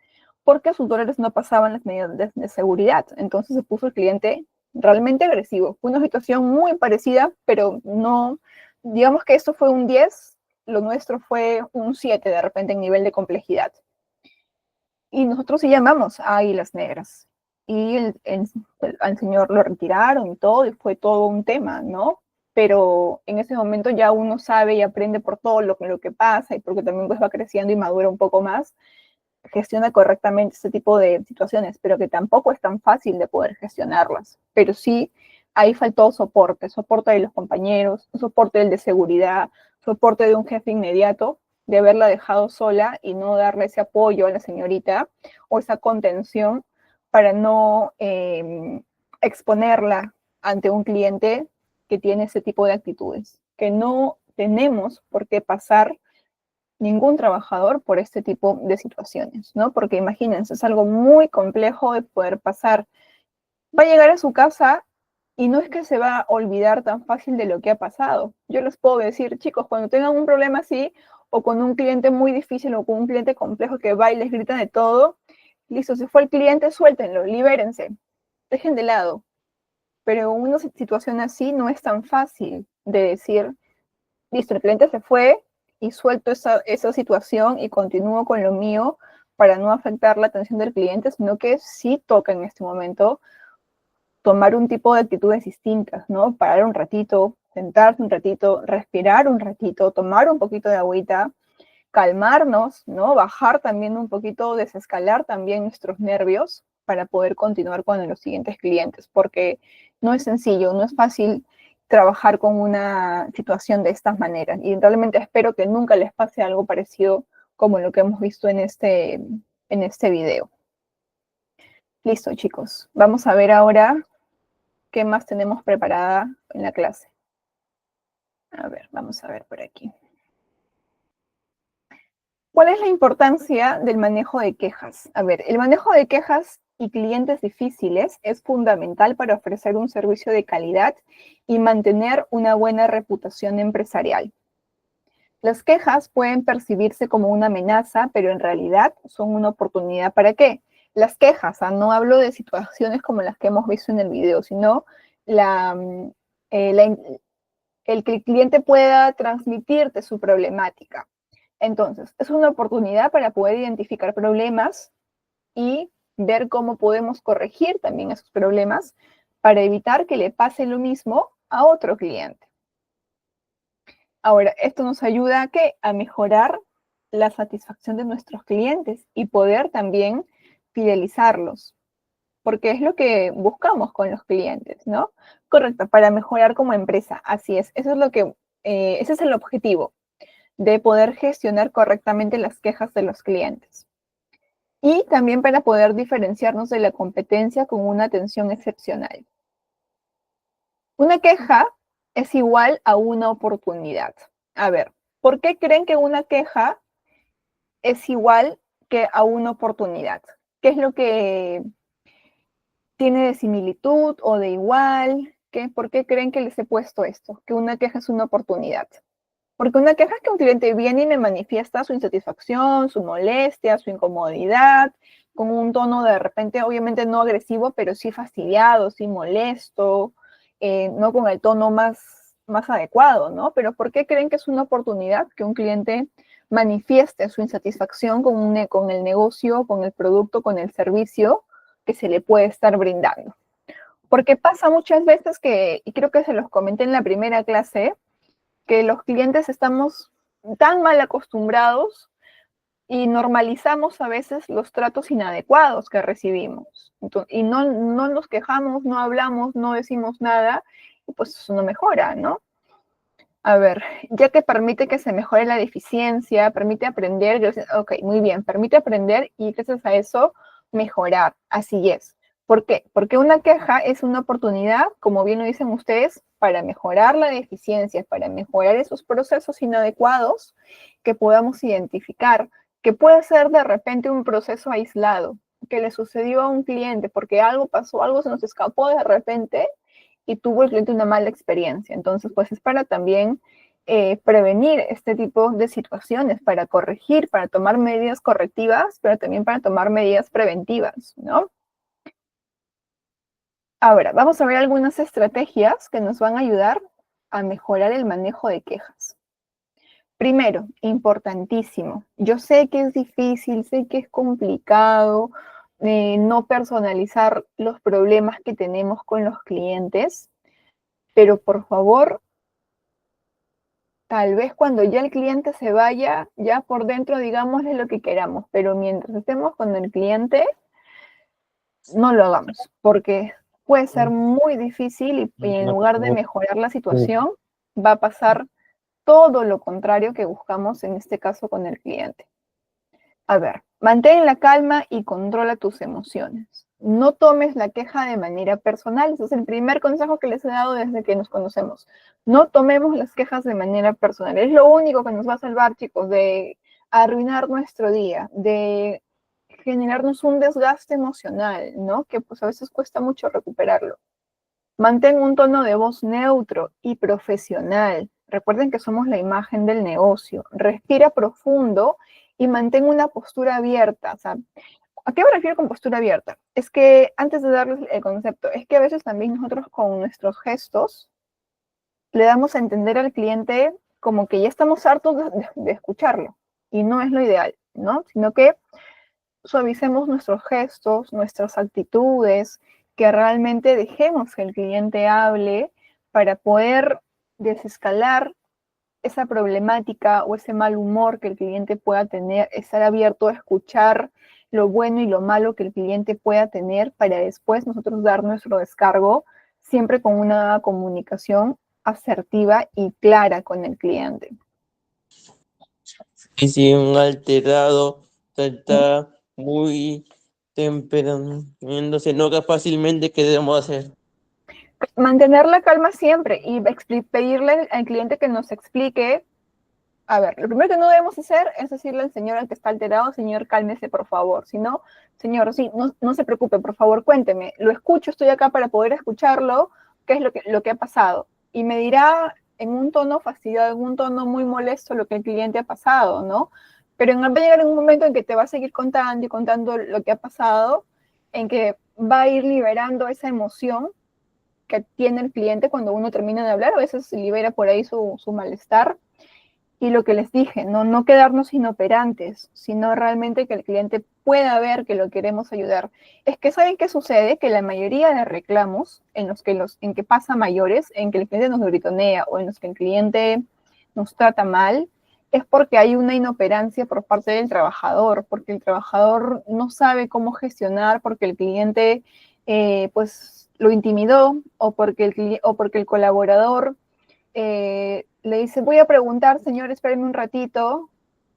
porque sus dólares no pasaban las medidas de seguridad. Entonces se puso el cliente realmente agresivo. Fue una situación muy parecida, pero no, digamos que esto fue un 10, lo nuestro fue un 7 de repente en nivel de complejidad. Y nosotros sí llamamos a Águilas Negras. Y al señor lo retiraron y todo, y fue todo un tema, ¿no? Pero en ese momento ya uno sabe y aprende por todo lo que pasa y porque también pues va creciendo y madura un poco más, gestiona correctamente este tipo de situaciones, pero que tampoco es tan fácil de poder gestionarlas. Pero sí, ahí faltó soporte de los compañeros, soporte del de seguridad, soporte de un jefe inmediato, de haberla dejado sola y no darle ese apoyo a la señorita o esa contención para no exponerla ante un cliente que tiene ese tipo de actitudes, que no tenemos por qué pasar ningún trabajador por este tipo de situaciones, ¿no? Porque imagínense, es algo muy complejo de poder pasar. Va a llegar a su casa y no es que se va a olvidar tan fácil de lo que ha pasado. Yo les puedo decir, chicos, cuando tengan un problema así, o con un cliente muy difícil, o con un cliente complejo que va y les grita de todo, listo, se fue el cliente, suéltenlo, libérense, dejen de lado. Pero una situación así no es tan fácil de decir, listo, el cliente se fue y suelto esa situación y continúo con lo mío para no afectar la atención del cliente, sino que sí toca en este momento tomar un tipo de actitudes distintas, ¿no? Parar un ratito, sentarse un ratito, respirar un ratito, tomar un poquito de agüita, calmarnos, ¿no? Bajar también un poquito, desescalar también nuestros nervios para poder continuar con los siguientes clientes, porque no es sencillo, no es fácil trabajar con una situación de estas maneras. Y realmente espero que nunca les pase algo parecido como lo que hemos visto en este video. Listo, chicos. Vamos a ver ahora qué más tenemos preparada en la clase. A ver, vamos a ver por aquí. ¿Cuál es la importancia del manejo de quejas? A ver, el manejo de quejas y clientes difíciles es fundamental para ofrecer un servicio de calidad y mantener una buena reputación empresarial. Las quejas pueden percibirse como una amenaza, pero en realidad son una oportunidad. ¿Para qué? Las quejas, no hablo de situaciones como las que hemos visto en el video, sino el que el cliente pueda transmitirte su problemática. Entonces, es una oportunidad para poder identificar problemas y ver cómo podemos corregir también esos problemas para evitar que le pase lo mismo a otro cliente. Ahora, esto nos ayuda a ¿qué? A mejorar la satisfacción de nuestros clientes y poder también fidelizarlos, porque es lo que buscamos con los clientes, ¿no? Correcto, para mejorar como empresa, así es. Eso es lo que, ese es el objetivo, de poder gestionar correctamente las quejas de los clientes. Y también para poder diferenciarnos de la competencia con una atención excepcional. Una queja es igual a una oportunidad. A ver, ¿por qué creen que una queja es igual que a una oportunidad? ¿Qué es lo que tiene de similitud o de igual? ¿Por qué creen que les he puesto esto? Que una queja es una oportunidad. Porque una queja es que un cliente viene y me manifiesta su insatisfacción, su molestia, su incomodidad, con un tono de repente, obviamente no agresivo, pero sí fastidiado, sí molesto, no con el tono más adecuado, ¿no? Pero ¿por qué creen que es una oportunidad que un cliente manifieste su insatisfacción con el negocio, con el producto, con el servicio que se le puede estar brindando? Porque pasa muchas veces que, y creo que se los comenté en la primera clase, que los clientes estamos tan mal acostumbrados y normalizamos a veces los tratos inadecuados que recibimos. Y no nos quejamos, no hablamos, no decimos nada, y pues eso no mejora, ¿no? A ver, ya que permite que se mejore la deficiencia, permite aprender, yo sé, ok, muy bien, permite aprender y gracias a eso mejorar, así es. ¿Por qué? Porque una queja es una oportunidad, como bien lo dicen ustedes, para mejorar la deficiencia, para mejorar esos procesos inadecuados que podamos identificar, que puede ser de repente un proceso aislado, que le sucedió a un cliente porque algo pasó, algo se nos escapó de repente y tuvo el cliente una mala experiencia. Entonces, pues es para también prevenir este tipo de situaciones, para corregir, para tomar medidas correctivas, pero también para tomar medidas preventivas, ¿no? Ahora, vamos a ver algunas estrategias que nos van a ayudar a mejorar el manejo de quejas. Primero, importantísimo, yo sé que es difícil, sé que es complicado no personalizar los problemas que tenemos con los clientes, pero por favor, tal vez cuando ya el cliente se vaya, ya por dentro digámosle lo que queramos, pero mientras estemos con el cliente, no lo hagamos, porque puede ser muy difícil y en lugar de mejorar la situación, va a pasar todo lo contrario que buscamos en este caso con el cliente. A ver, mantén la calma y controla tus emociones. No tomes la queja de manera personal. Ese es el primer consejo que les he dado desde que nos conocemos. No tomemos las quejas de manera personal. Es lo único que nos va a salvar, chicos, de arruinar nuestro día, de generarnos un desgaste emocional, ¿no? Que pues a veces cuesta mucho recuperarlo. Mantén un tono de voz neutro y profesional. Recuerden que somos la imagen del negocio. Respira profundo y mantén una postura abierta. O sea, ¿a qué me refiero con postura abierta? Es que, antes de darles el concepto, es que a veces también nosotros con nuestros gestos le damos a entender al cliente como que ya estamos hartos de escucharlo. Y no es lo ideal, ¿no? Sino que suavicemos nuestros gestos, nuestras actitudes, que realmente dejemos que el cliente hable para poder desescalar esa problemática o ese mal humor que el cliente pueda tener, estar abierto a escuchar lo bueno y lo malo que el cliente pueda tener para después nosotros dar nuestro descargo, siempre con una comunicación asertiva y clara con el cliente.
Y si un alterado está muy temperamental, se enoja fácilmente, ¿qué debemos hacer?
Mantener la calma siempre y pedirle al cliente que nos explique. A ver, lo primero que no debemos hacer es decirle al señor al que está alterado, señor, cálmese, por favor. Si no, señor, sí, no se preocupe, por favor, cuénteme. Lo escucho, estoy acá para poder escucharlo, qué es lo que ha pasado. Y me dirá en un tono fastidiado, en un tono muy molesto lo que el cliente ha pasado, ¿no? Pero va a llegar en un momento en que te va a seguir contando y contando lo que ha pasado, en que va a ir liberando esa emoción que tiene el cliente cuando uno termina de hablar. A veces se libera por ahí su malestar. Y lo que les dije, no quedarnos inoperantes, sino realmente que el cliente pueda ver que lo queremos ayudar. Es que ¿saben qué sucede? Que la mayoría de reclamos en que pasa mayores, en que el cliente nos gritonea o en los que el cliente nos trata mal, es porque hay una inoperancia por parte del trabajador, porque el trabajador no sabe cómo gestionar, porque el cliente pues lo intimidó o porque el colaborador le dice, voy a preguntar, señor, espéreme un ratito,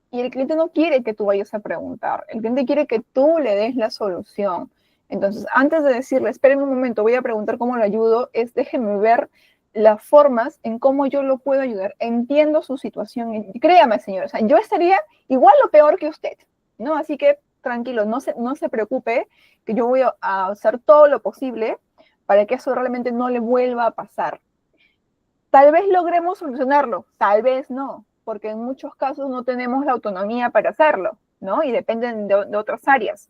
y el cliente no quiere que tú vayas a preguntar, el cliente quiere que tú le des la solución. Entonces, antes de decirle, espéreme un momento, voy a preguntar cómo lo ayudo, es déjeme ver las formas en cómo yo lo puedo ayudar. Entiendo su situación, y créame, señor, o sea, yo estaría igual o peor que usted, ¿no? Así que tranquilo, no se preocupe, que yo voy a hacer todo lo posible para que eso realmente no le vuelva a pasar. Tal vez logremos solucionarlo, tal vez no, porque en muchos casos no tenemos la autonomía para hacerlo, ¿no? Y dependen de otras áreas.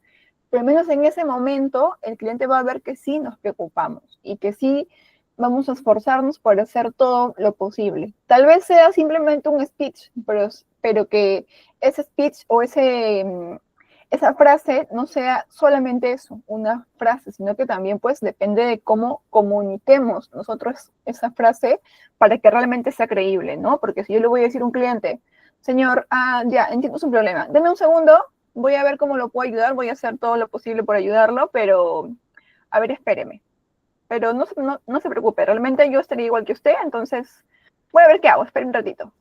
Pero al menos en ese momento el cliente va a ver que sí nos preocupamos y que sí vamos a esforzarnos por hacer todo lo posible. Tal vez sea simplemente un speech, pero que ese speech o esa frase no sea solamente eso, una frase, sino que también pues depende de cómo comuniquemos nosotros esa frase para que realmente sea creíble, ¿no? Porque si yo le voy a decir a un cliente, señor, ya, entiendo su problema, deme un segundo, voy a ver cómo lo puedo ayudar, voy a hacer todo lo posible por ayudarlo, pero, a ver, espéreme. Pero no se preocupe, realmente yo estaría igual que usted, entonces voy a ver qué hago, espere un ratito.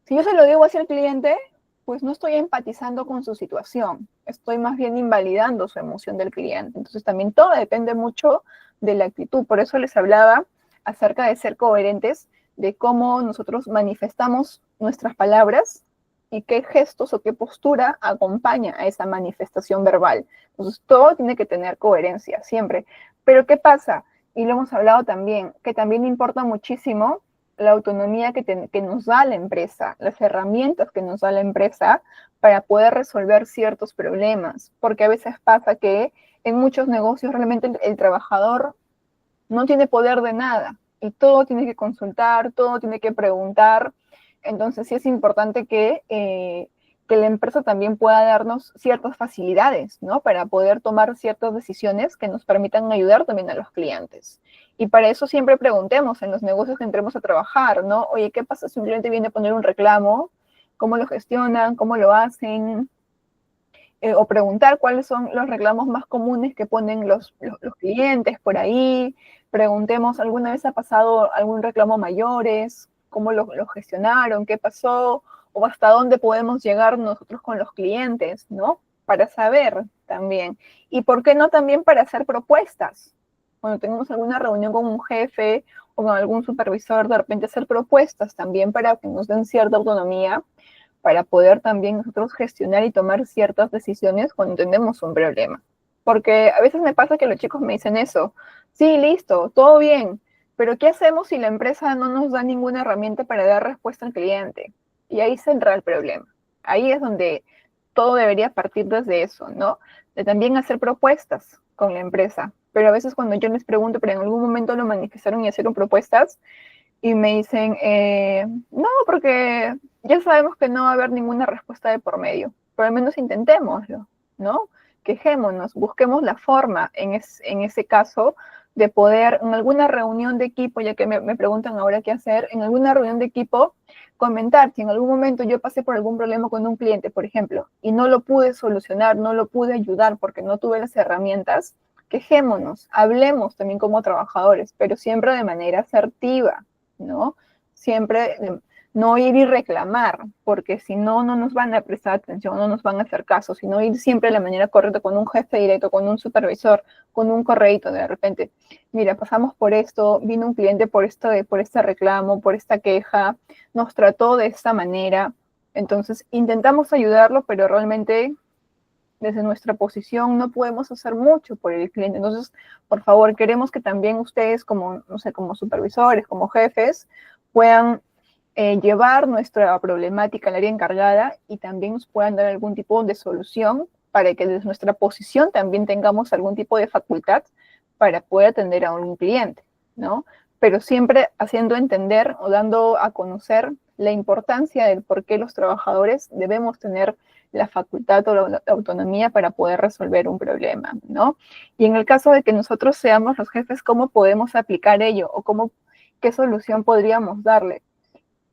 Si yo se lo digo así al cliente, pues no estoy empatizando con su situación, estoy más bien invalidando su emoción del cliente. Entonces también todo depende mucho de la actitud. Por eso les hablaba acerca de ser coherentes, de cómo nosotros manifestamos nuestras palabras y qué gestos o qué postura acompaña a esa manifestación verbal. Entonces todo tiene que tener coherencia, siempre. Pero ¿qué pasa? Y lo hemos hablado también, que también importa muchísimo la autonomía que nos da la empresa, las herramientas que nos da la empresa para poder resolver ciertos problemas, porque a veces pasa que en muchos negocios realmente el trabajador no tiene poder de nada y todo tiene que consultar, todo tiene que preguntar, entonces sí es importante que la empresa también pueda darnos ciertas facilidades, ¿no? Para poder tomar ciertas decisiones que nos permitan ayudar también a los clientes. Y para eso siempre preguntemos en los negocios que entremos a trabajar, ¿no? Oye, ¿qué pasa si un cliente viene a poner un reclamo? ¿Cómo lo gestionan? ¿Cómo lo hacen? O preguntar cuáles son los reclamos más comunes que ponen los clientes por ahí. Preguntemos, ¿alguna vez ha pasado algún reclamo mayores? ¿Cómo lo gestionaron? ¿Qué pasó? O hasta dónde podemos llegar nosotros con los clientes, ¿no? Para saber también. Y por qué no también para hacer propuestas. Cuando tengamos alguna reunión con un jefe o con algún supervisor, de repente hacer propuestas también para que nos den cierta autonomía, para poder también nosotros gestionar y tomar ciertas decisiones cuando tenemos un problema. Porque a veces me pasa que los chicos me dicen eso, sí, listo, todo bien, pero ¿qué hacemos si la empresa no nos da ninguna herramienta para dar respuesta al cliente? Y ahí se entra el problema. Ahí es donde todo debería partir desde eso, ¿no? De también hacer propuestas con la empresa. Pero a veces cuando yo les pregunto, pero en algún momento lo manifestaron y hicieron propuestas, y me dicen, no, porque ya sabemos que no va a haber ninguna respuesta de por medio, pero al menos intentémoslo, ¿no? Quejémonos, busquemos la forma en ese caso de poder, en alguna reunión de equipo, ya que me preguntan ahora qué hacer, en alguna reunión de equipo, comentar si en algún momento yo pasé por algún problema con un cliente, por ejemplo, y no lo pude solucionar, no lo pude ayudar porque no tuve las herramientas, quejémonos, hablemos también como trabajadores, pero siempre de manera asertiva, ¿no? Siempre no ir y reclamar, porque si no, no nos van a prestar atención, no nos van a hacer caso, sino ir siempre de la manera correcta con un jefe directo, con un supervisor, con un correíto de repente. Mira, pasamos por esto, vino un cliente por este reclamo, por esta queja, nos trató de esta manera, entonces intentamos ayudarlo, pero realmente desde nuestra posición no podemos hacer mucho por el cliente. Entonces, por favor, queremos que también ustedes como, no sé, como supervisores, como jefes, puedan llevar nuestra problemática al área encargada y también nos puedan dar algún tipo de solución para que desde nuestra posición también tengamos algún tipo de facultad para poder atender a un cliente, ¿no? pero siempre haciendo entender o dando a conocer la importancia del por qué los trabajadores debemos tener la facultad o la autonomía para poder resolver un problema, ¿no? Y en el caso de que nosotros seamos los jefes, ¿cómo podemos aplicar ello o qué solución podríamos darle?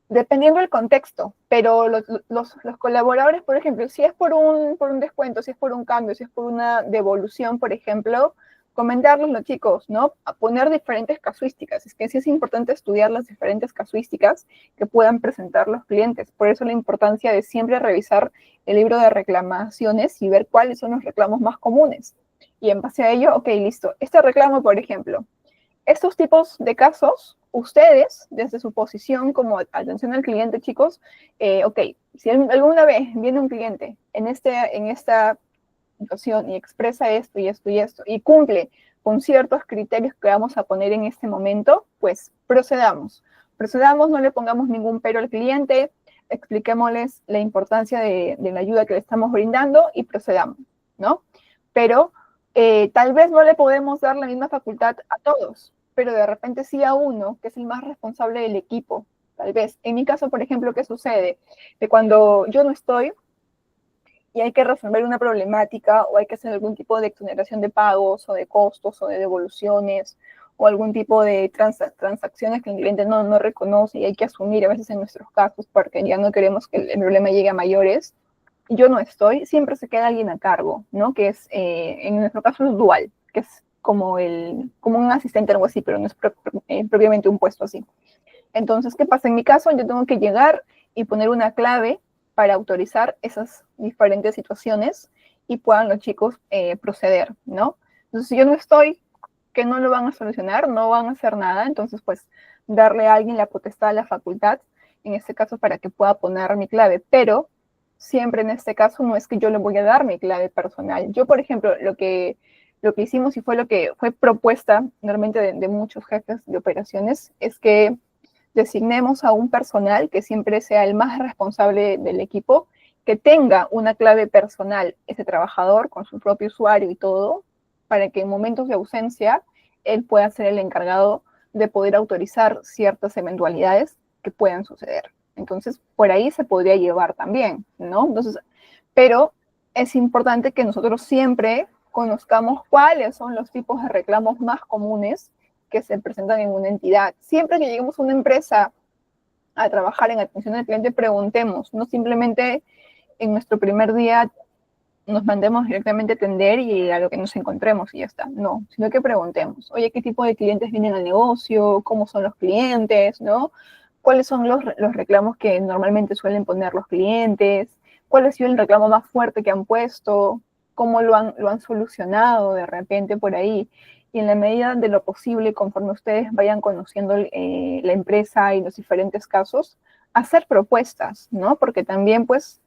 Dependiendo del contexto, pero los colaboradores, por ejemplo, si es por un descuento, si es por un cambio, si es por una devolución, por ejemplo, comentarles los chicos, ¿no? A poner diferentes casuísticas. Es que sí es importante estudiar las diferentes casuísticas que puedan presentar los clientes. Por eso la importancia de siempre revisar el libro de reclamaciones y ver cuáles son los reclamos más comunes. Y en base a ello, ok, listo. Este reclamo, por ejemplo, estos tipos de casos, ustedes, desde su posición como atención al cliente, chicos, ok, si alguna vez viene un cliente en esta situación y expresa esto y esto y esto, y cumple con ciertos criterios que vamos a poner en este momento, pues procedamos. Procedamos, no le pongamos ningún pero al cliente, expliquémosles la importancia de la ayuda que le estamos brindando y procedamos, ¿no? Pero tal vez no le podemos dar la misma facultad a todos, pero de repente sí a uno, que es el más responsable del equipo, tal vez. En mi caso, por ejemplo, ¿qué sucede? Que cuando yo no estoy y hay que resolver una problemática o hay que hacer algún tipo de exoneración de pagos o de costos o de devoluciones o algún tipo de transacciones que el cliente no reconoce y hay que asumir a veces en nuestros casos porque ya no queremos que el problema llegue a mayores, yo no estoy, siempre se queda alguien a cargo, ¿no? Que es, en nuestro caso es dual, que es como un asistente o algo así, pero no es propiamente un puesto así. Entonces, ¿qué pasa? En mi caso, yo tengo que llegar y poner una clave para autorizar esas diferentes situaciones y puedan los chicos proceder, ¿no? Entonces, si yo no estoy, que no lo van a solucionar, no van a hacer nada, entonces, pues, darle a alguien la potestad, la facultad, en este caso, para que pueda poner mi clave, pero siempre en este caso no es que yo le voy a dar mi clave personal. Yo, por ejemplo, lo que hicimos y fue lo que fue propuesta normalmente de muchos jefes de operaciones es que designemos a un personal que siempre sea el más responsable del equipo, que tenga una clave personal, ese trabajador con su propio usuario y todo, para que en momentos de ausencia él pueda ser el encargado de poder autorizar ciertas eventualidades que puedan suceder. Entonces, por ahí se podría llevar también, ¿no? Entonces, pero es importante que nosotros siempre conozcamos cuáles son los tipos de reclamos más comunes que se presentan en una entidad. Siempre que lleguemos a una empresa a trabajar en atención al cliente, preguntemos, no simplemente en nuestro primer día nos mandemos directamente a atender y a lo que nos encontremos y ya está. No, sino que preguntemos, oye, ¿qué tipo de clientes vienen al negocio? ¿Cómo son los clientes? ¿No? ¿Cuáles son los reclamos que normalmente suelen poner los clientes? ¿Cuál ha sido el reclamo más fuerte que han puesto? ¿Cómo lo han solucionado de repente por ahí? Y en la medida de lo posible, conforme ustedes vayan conociendo la empresa y los diferentes casos, hacer propuestas, ¿no? Porque también, pues,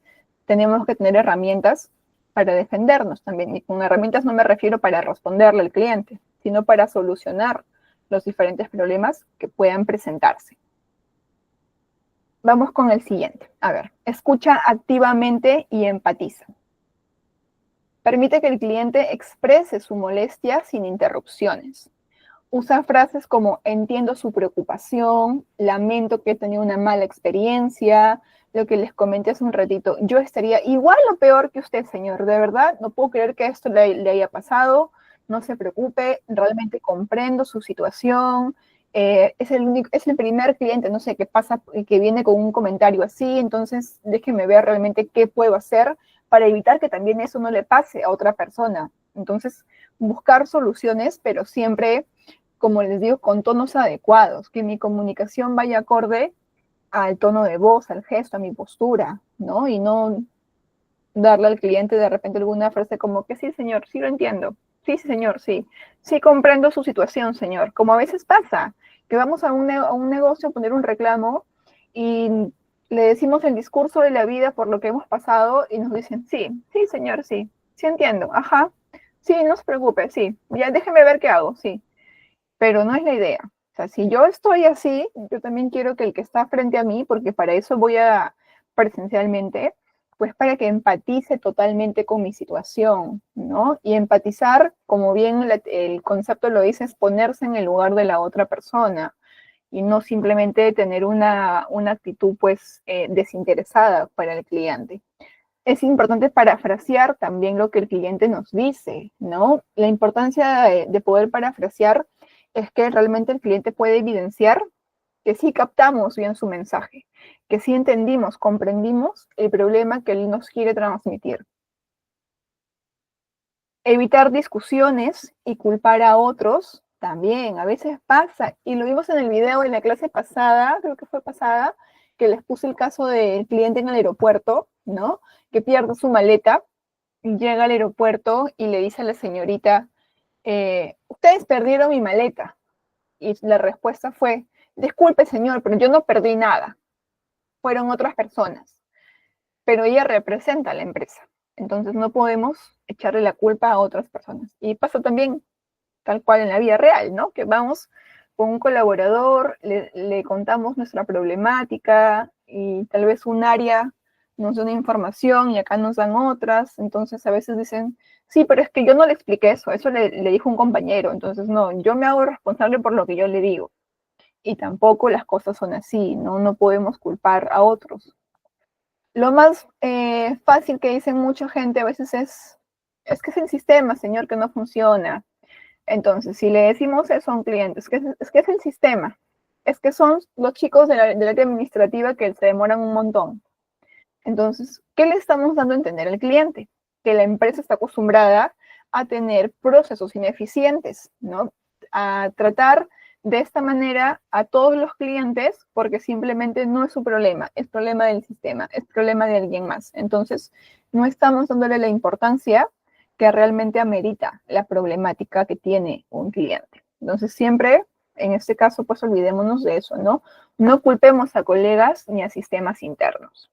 tenemos que tener herramientas para defendernos también. Y con herramientas no me refiero para responderle al cliente, sino para solucionar los diferentes problemas que puedan presentarse. Vamos con el siguiente. A ver, escucha activamente y empatiza. Permite que el cliente exprese su molestia sin interrupciones. Usa frases como entiendo su preocupación, lamento que he tenido una mala experiencia, lo que les comenté hace un ratito. Yo estaría igual o peor que usted, señor. De verdad, no puedo creer que esto le haya pasado. No se preocupe, realmente comprendo su situación. Es el primer cliente, no sé, qué pasa, que viene con un comentario así, entonces déjeme ver realmente qué puedo hacer para evitar que también eso no le pase a otra persona. Entonces, buscar soluciones, pero siempre, como les digo, con tonos adecuados, que mi comunicación vaya acorde al tono de voz, al gesto, a mi postura, ¿no? Y no darle al cliente de repente alguna frase como que sí, señor, sí lo entiendo. Sí, señor, sí. Sí comprendo su situación, señor. Como a veces pasa, que vamos a un negocio a poner un reclamo y le decimos el discurso de la vida por lo que hemos pasado y nos dicen, sí, sí, señor, sí. Sí entiendo, ajá. Sí, no se preocupe, sí. Ya déjeme ver qué hago, sí. Pero no es la idea. O sea, si yo estoy así, yo también quiero que el que está frente a mí, porque para eso voy a presencialmente, pues para que empatice totalmente con mi situación, ¿no? Y empatizar, como bien el concepto lo dice, es ponerse en el lugar de la otra persona. y no simplemente tener una actitud pues desinteresada para el cliente. Es importante parafrasear también lo que el cliente nos dice, ¿no? La importancia de poder parafrasear es que realmente el cliente puede evidenciar que sí captamos bien su mensaje, que sí entendimos, comprendimos el problema que él nos quiere transmitir. Evitar discusiones y culpar a otros también, a veces pasa, y lo vimos en el video en la clase pasada, creo que fue pasada, que les puse el caso del cliente en el aeropuerto, ¿no? Que pierde su maleta y llega al aeropuerto y le dice a la señorita, ustedes perdieron mi maleta. Y la respuesta fue, disculpe señor, pero yo no perdí nada, fueron otras personas, pero ella representa a la empresa. Entonces no podemos echarle la culpa a otras personas. Y pasa también tal cual en la vida real, ¿no? Que vamos con un colaborador, le contamos nuestra problemática y tal vez un área nos da una información y acá nos dan otras. Entonces a veces dicen, sí, pero es que yo no le expliqué eso, eso le dijo un compañero. Entonces no, yo me hago responsable por lo que yo le digo. Y tampoco las cosas son así, ¿no? No podemos culpar a otros. Lo más fácil que dicen mucha gente a veces es que es el sistema, señor, que no funciona. Entonces, si le decimos eso a un cliente, es que es el sistema, es que son los chicos de del área administrativa que se demoran un montón. Entonces, ¿qué le estamos dando a entender al cliente? Que la empresa está acostumbrada a tener procesos ineficientes, ¿no? A tratar de esta manera a todos los clientes porque simplemente no es su problema, es problema del sistema, es problema de alguien más. Entonces, no estamos dándole la importancia que realmente amerita la problemática que tiene un cliente. Entonces, siempre, en este caso, pues olvidémonos de eso, ¿no? No culpemos a colegas ni a sistemas internos.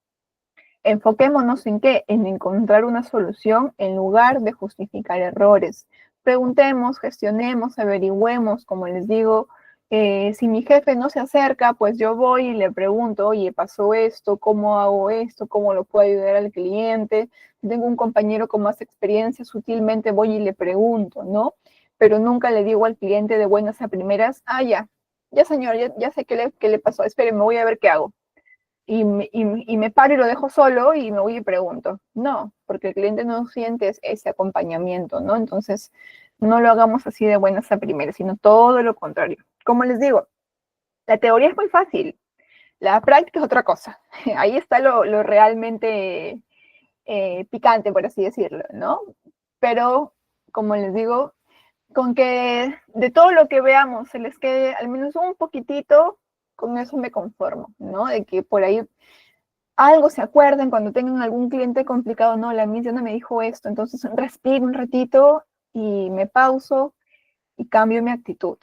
Enfoquémonos en qué, en encontrar una solución en lugar de justificar errores. Preguntemos, gestionemos, averigüemos, como les digo, si mi jefe no se acerca, pues yo voy y le pregunto, oye, pasó esto, ¿cómo hago esto? ¿Cómo lo puedo ayudar al cliente? Si tengo un compañero con más experiencia, sutilmente voy y le pregunto, ¿no? Pero nunca le digo al cliente de buenas a primeras, ya señor, ya sé qué le pasó, espere, me voy a ver qué hago y me paro y lo dejo solo y me voy y pregunto. No, porque el cliente no siente ese acompañamiento, ¿no? Entonces, no lo hagamos así de buenas a primeras, sino todo lo contrario. Como les digo, la teoría es muy fácil, la práctica es otra cosa. Ahí está lo realmente picante, por así decirlo, ¿no? Pero, como les digo, con que de todo lo que veamos se les quede al menos un poquitito, con eso me conformo, ¿no? De que por ahí algo se acuerden cuando tengan algún cliente complicado, no, la mía no me dijo esto, entonces respiro un ratito y me pauso y cambio mi actitud,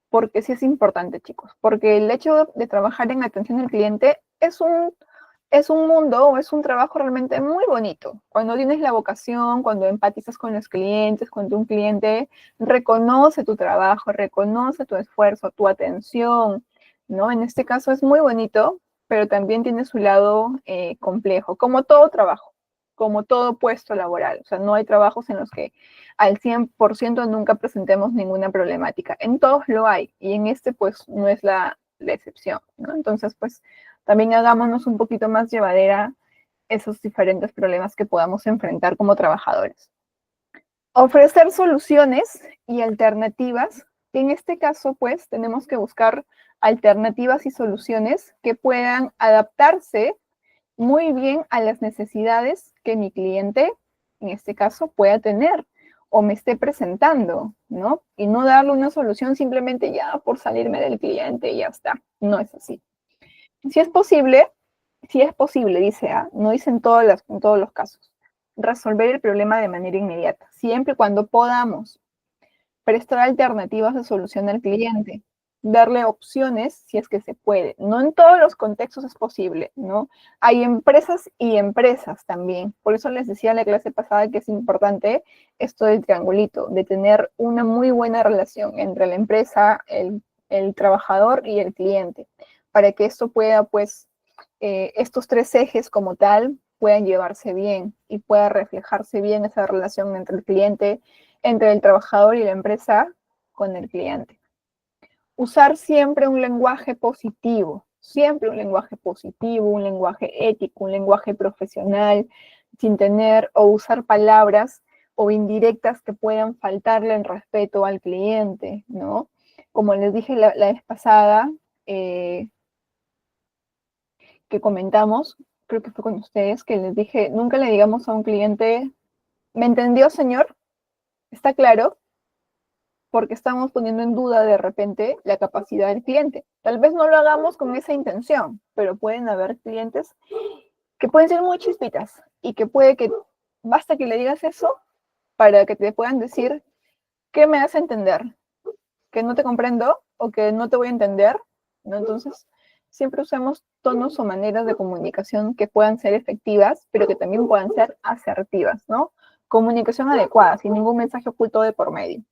porque sí es importante, chicos, porque el hecho de trabajar en atención al cliente es un mundo o es un trabajo realmente muy bonito. Cuando tienes la vocación, cuando empatizas con los clientes, cuando un cliente reconoce tu trabajo, reconoce tu esfuerzo, tu atención, ¿no? En este caso es muy bonito, pero también tiene su lado complejo, como todo trabajo, como todo puesto laboral. O sea, no hay trabajos en los que al 100% nunca presentemos ninguna problemática. En todos lo hay, y en este pues no es la excepción, ¿no? Entonces, pues también hagámonos un poquito más llevadera esos diferentes problemas que podamos enfrentar como trabajadores. Ofrecer soluciones y alternativas. En este caso, pues, tenemos que buscar alternativas y soluciones que puedan adaptarse muy bien a las necesidades que mi cliente, en este caso, pueda tener o me esté presentando, ¿no? Y no darle una solución simplemente ya por salirme del cliente y ya está. No es así. Si es posible, dice A, no dice en todos los casos, resolver el problema de manera inmediata, siempre y cuando podamos prestar alternativas de solución al cliente, darle opciones si es que se puede. No en todos los contextos es posible, ¿no? Hay empresas y empresas también. Por eso les decía en la clase pasada que es importante esto del triangulito, de tener una muy buena relación entre la empresa, el trabajador y el cliente, para que esto pueda, pues, estos tres ejes como tal puedan llevarse bien y pueda reflejarse bien esa relación entre el cliente, entre el trabajador y la empresa con el cliente. Usar siempre un lenguaje positivo, un lenguaje ético, un lenguaje profesional, sin tener o usar palabras o indirectas que puedan faltarle el respeto al cliente, ¿no? Como les dije la vez pasada, que comentamos, creo que fue con ustedes, que les dije, nunca le digamos a un cliente, ¿me entendió, señor? ¿Está claro? Porque estamos poniendo en duda de repente la capacidad del cliente. Tal vez no lo hagamos con esa intención, pero pueden haber clientes que pueden ser muy chispitas y que puede que basta que le digas eso para que te puedan decir, ¿qué me hace entender? ¿Que no te comprendo o que no te voy a entender? ¿No? Entonces, siempre usamos tonos o maneras de comunicación que puedan ser efectivas, pero que también puedan ser asertivas, ¿no? Comunicación adecuada, sin ningún mensaje oculto de por medio.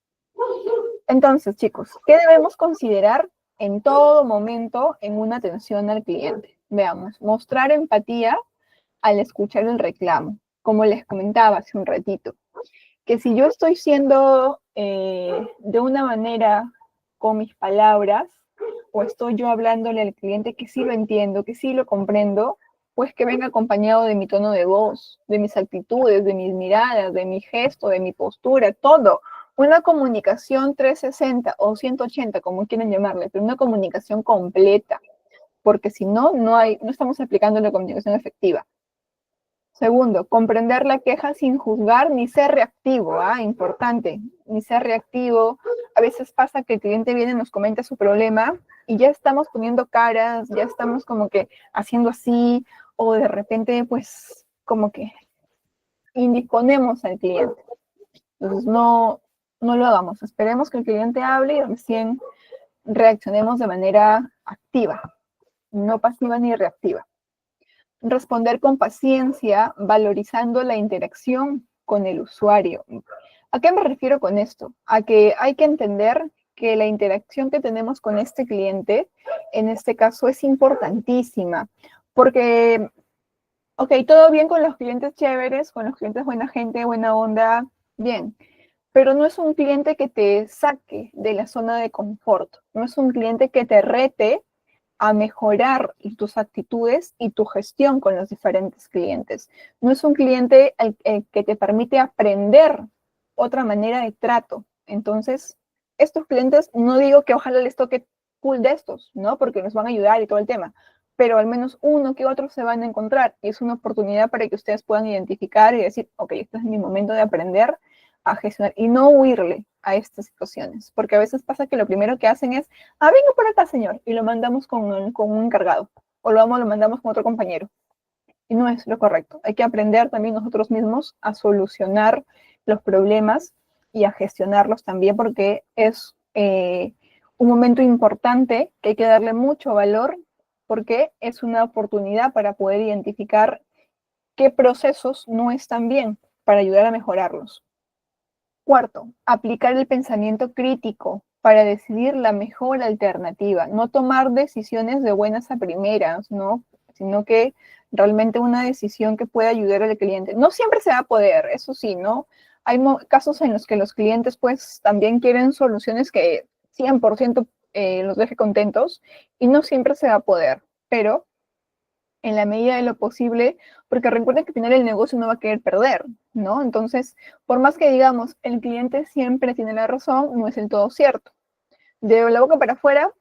Entonces, chicos, ¿qué debemos considerar en todo momento en una atención al cliente? Veamos, mostrar empatía al escuchar el reclamo, como les comentaba hace un ratito, que si yo estoy siendo de una manera con mis palabras, o estoy yo hablándole al cliente que sí lo entiendo, que sí lo comprendo, pues que venga acompañado de mi tono de voz, de mis actitudes, de mis miradas, de mi gesto, de mi postura, todo. Una comunicación 360 o 180, como quieren llamarle, pero una comunicación completa, porque si no, no estamos aplicando la comunicación efectiva. Segundo, comprender la queja sin juzgar ni ser reactivo, importante, ni ser reactivo. A veces pasa que el cliente viene y nos comenta su problema y ya estamos poniendo caras, ya estamos como que haciendo así, o de repente pues como que indisponemos al cliente. Entonces no lo hagamos, esperemos que el cliente hable y recién reaccionemos de manera activa, no pasiva ni reactiva. Responder con paciencia, valorizando la interacción con el usuario. ¿A qué me refiero con esto? A que hay que entender que la interacción que tenemos con este cliente, en este caso, es importantísima, porque, ok, todo bien con los clientes chéveres, con los clientes buena gente, buena onda, bien, pero no es un cliente que te saque de la zona de confort, no es un cliente que te rete a mejorar tus actitudes y tu gestión con los diferentes clientes. No es un cliente que te permite aprender otra manera de trato. Entonces, estos clientes, no digo que ojalá les toque full de estos, ¿no? Porque nos van a ayudar y todo el tema, pero al menos uno que otro se van a encontrar y es una oportunidad para que ustedes puedan identificar y decir, ok, este es mi momento de aprender a gestionar y no huirle a estas situaciones, porque a veces pasa que lo primero que hacen es, vengo por acá, señor, y lo mandamos con un encargado, o lo mandamos con otro compañero, y no es lo correcto. Hay que aprender también nosotros mismos a solucionar los problemas y a gestionarlos también, porque es un momento importante que hay que darle mucho valor, porque es una oportunidad para poder identificar qué procesos no están bien, para ayudar a mejorarlos. Cuarto, aplicar el pensamiento crítico para decidir la mejor alternativa, no tomar decisiones de buenas a primeras, ¿no? Sino que realmente una decisión que pueda ayudar al cliente. No siempre se va a poder, eso sí, ¿no? Hay casos en los que los clientes pues también quieren soluciones que 100% los deje contentos y no siempre se va a poder, pero en la medida de lo posible, porque recuerden que al final el negocio no va a querer perder, ¿no? Entonces, por más que digamos, el cliente siempre tiene la razón, no es del todo cierto. De la boca para afuera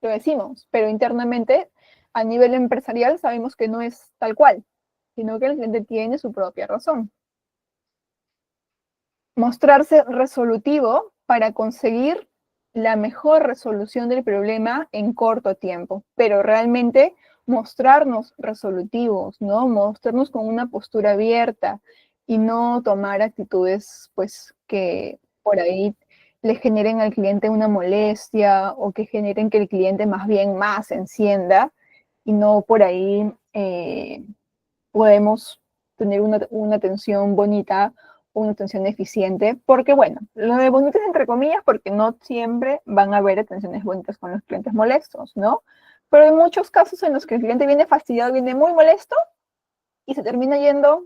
lo decimos, pero internamente, a nivel empresarial, sabemos que no es tal cual, sino que el cliente tiene su propia razón. Mostrarse resolutivo para conseguir la mejor resolución del problema en corto tiempo, pero realmente mostrarnos resolutivos, ¿no? Mostrarnos con una postura abierta y no tomar actitudes, pues, que por ahí le generen al cliente una molestia o que generen que el cliente más bien más se encienda y no por ahí podemos tener una atención bonita, una atención eficiente, porque bueno, lo de bonitas entre comillas, porque no siempre van a haber atenciones bonitas con los clientes molestos, ¿no? Pero hay muchos casos en los que el cliente viene fastidiado, viene muy molesto y se termina yendo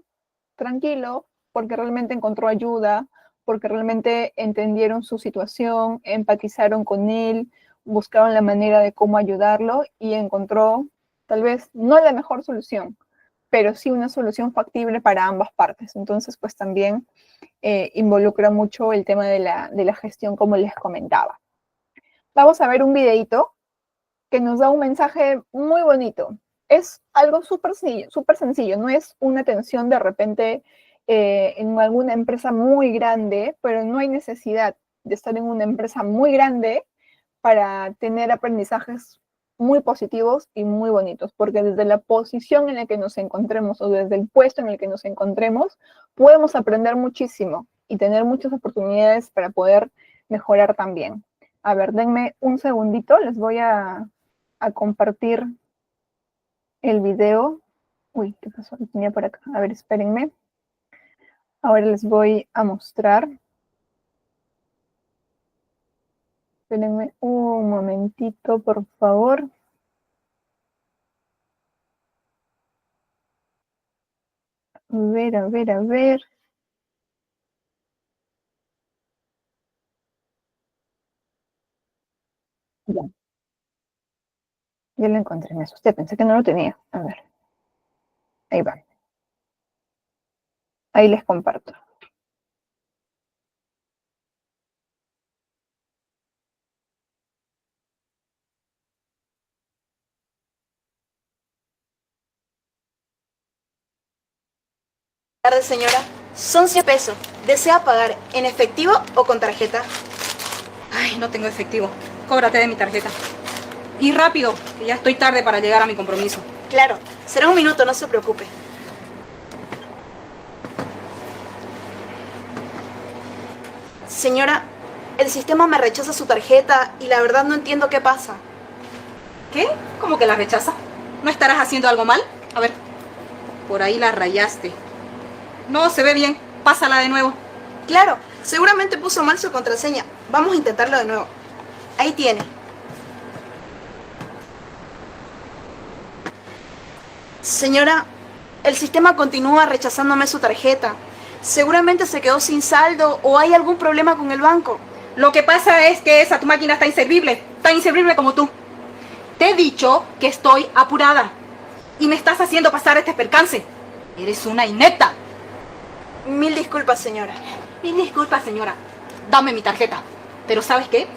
tranquilo porque realmente encontró ayuda, porque realmente entendieron su situación, empatizaron con él, buscaron la manera de cómo ayudarlo y encontró tal vez no la mejor solución, pero sí una solución factible para ambas partes. Entonces, pues también involucra mucho el tema de la gestión, como les comentaba. Vamos a ver un videito que nos da un mensaje muy bonito. Es algo súper sencillo, no es una atención de repente en alguna empresa muy grande, pero no hay necesidad de estar en una empresa muy grande para tener aprendizajes muy positivos y muy bonitos, porque desde la posición en la que nos encontremos o desde el puesto en el que nos encontremos, podemos aprender muchísimo y tener muchas oportunidades para poder mejorar también. A ver, denme un segundito, les voy a compartir el video. Uy, ¿qué pasó? Lo tenía por acá. A ver, espérenme. Ahora les voy a mostrar. Espérenme un momentito, por favor. A ver, a ver, a ver. Ya, ya lo encontré, me asusté, pensé que no lo tenía. A ver, ahí va. Ahí les comparto.
Buenas tardes, señora. Son 100 pesos. ¿Desea pagar en efectivo o con tarjeta?
Ay, no tengo efectivo. Cóbrate de mi tarjeta. Y rápido, que ya estoy tarde para llegar a mi compromiso.
Claro, será un minuto, no se preocupe. Señora, el sistema me rechaza su tarjeta y la verdad no entiendo qué pasa.
¿Qué? ¿Cómo que la rechaza? ¿No estarás haciendo algo mal? A ver, por ahí la rayaste. No, se ve bien. Pásala de nuevo.
Claro, seguramente puso mal su contraseña. Vamos a intentarlo de nuevo. Ahí tiene. Señora, el sistema continúa rechazándome su tarjeta. Seguramente se quedó sin saldo o hay algún problema con el banco.
Lo que pasa es que esa tu máquina está inservible. Tan inservible como tú. Te he dicho que estoy apurada. Y me estás haciendo pasar este percance. Eres una inepta.
Mil disculpas, señora.
Mil disculpas, señora. Dame mi tarjeta. Pero ¿sabes qué?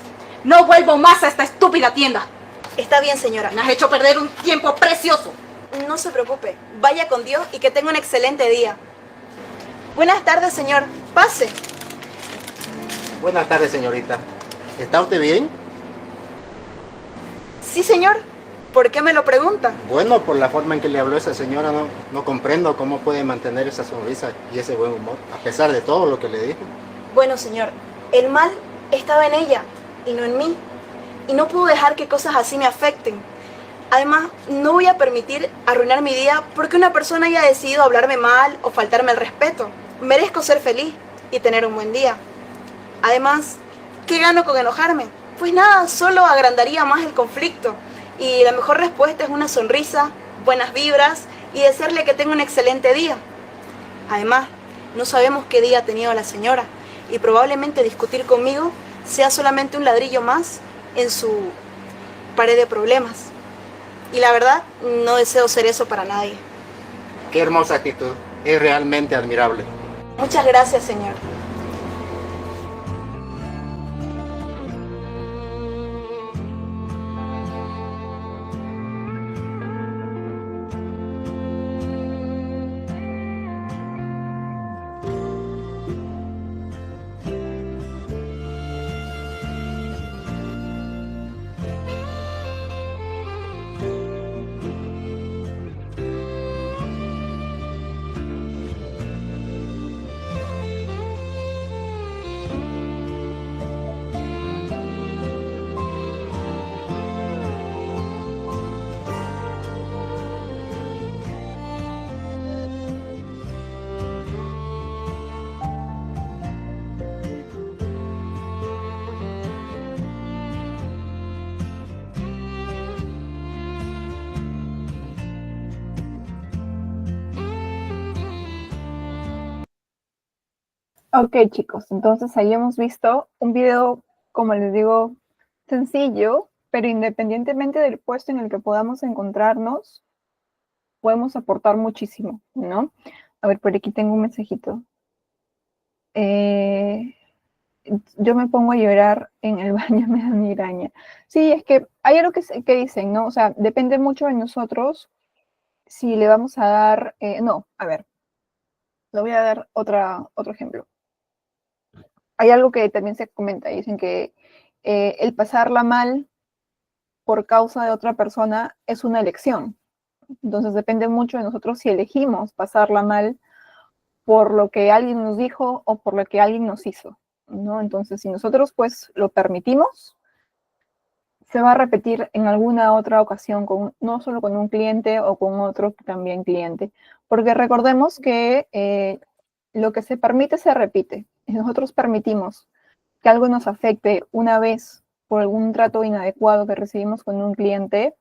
No vuelvo más a esta estúpida tienda.
Está bien, señora.
Me has hecho perder un tiempo precioso.
No se preocupe. Vaya con Dios y que tenga un excelente día. Buenas tardes, señor. Pase.
Buenas tardes, señorita. ¿Está usted bien?
Sí, señor. ¿Por qué me lo pregunta?
Bueno, por la forma en que le habló esa señora, no comprendo cómo puede mantener esa sonrisa y ese buen humor, a pesar de todo lo que le dijo.
Bueno, señor, el mal estaba en ella y no en mí. Y no puedo dejar que cosas así me afecten. Además, no voy a permitir arruinar mi día porque una persona haya decidido hablarme mal o faltarme el respeto. Merezco ser feliz y tener un buen día. Además, ¿qué gano con enojarme? Pues nada, solo agrandaría más el conflicto. Y la mejor respuesta es una sonrisa, buenas vibras y desearle que tenga un excelente día. Además, no sabemos qué día ha tenido la señora y probablemente discutir conmigo sea solamente un ladrillo más en su pared de problemas. Y la verdad, no deseo ser eso para nadie.
Qué hermosa actitud. Es realmente admirable.
Muchas gracias, señor.
Ok, chicos, entonces ahí hemos visto un video, como les digo, sencillo, pero independientemente del puesto en el que podamos encontrarnos, podemos aportar muchísimo, ¿no? A ver, por aquí tengo un mensajito. Yo me pongo a llorar en el baño, me da migraña. Sí, es que hay algo que dicen, ¿no? O sea, depende mucho de nosotros si le vamos a dar, no, a ver, le voy a dar otro ejemplo. Hay algo que también se comenta, dicen que el pasarla mal por causa de otra persona es una elección. Entonces depende mucho de nosotros si elegimos pasarla mal por lo que alguien nos dijo o por lo que alguien nos hizo, ¿no? Entonces, si nosotros pues lo permitimos, se va a repetir en alguna otra ocasión, no solo con un cliente o con otro también cliente, porque recordemos que lo que se permite se repite. Si nosotros permitimos que algo nos afecte una vez por algún trato inadecuado que recibimos con un cliente,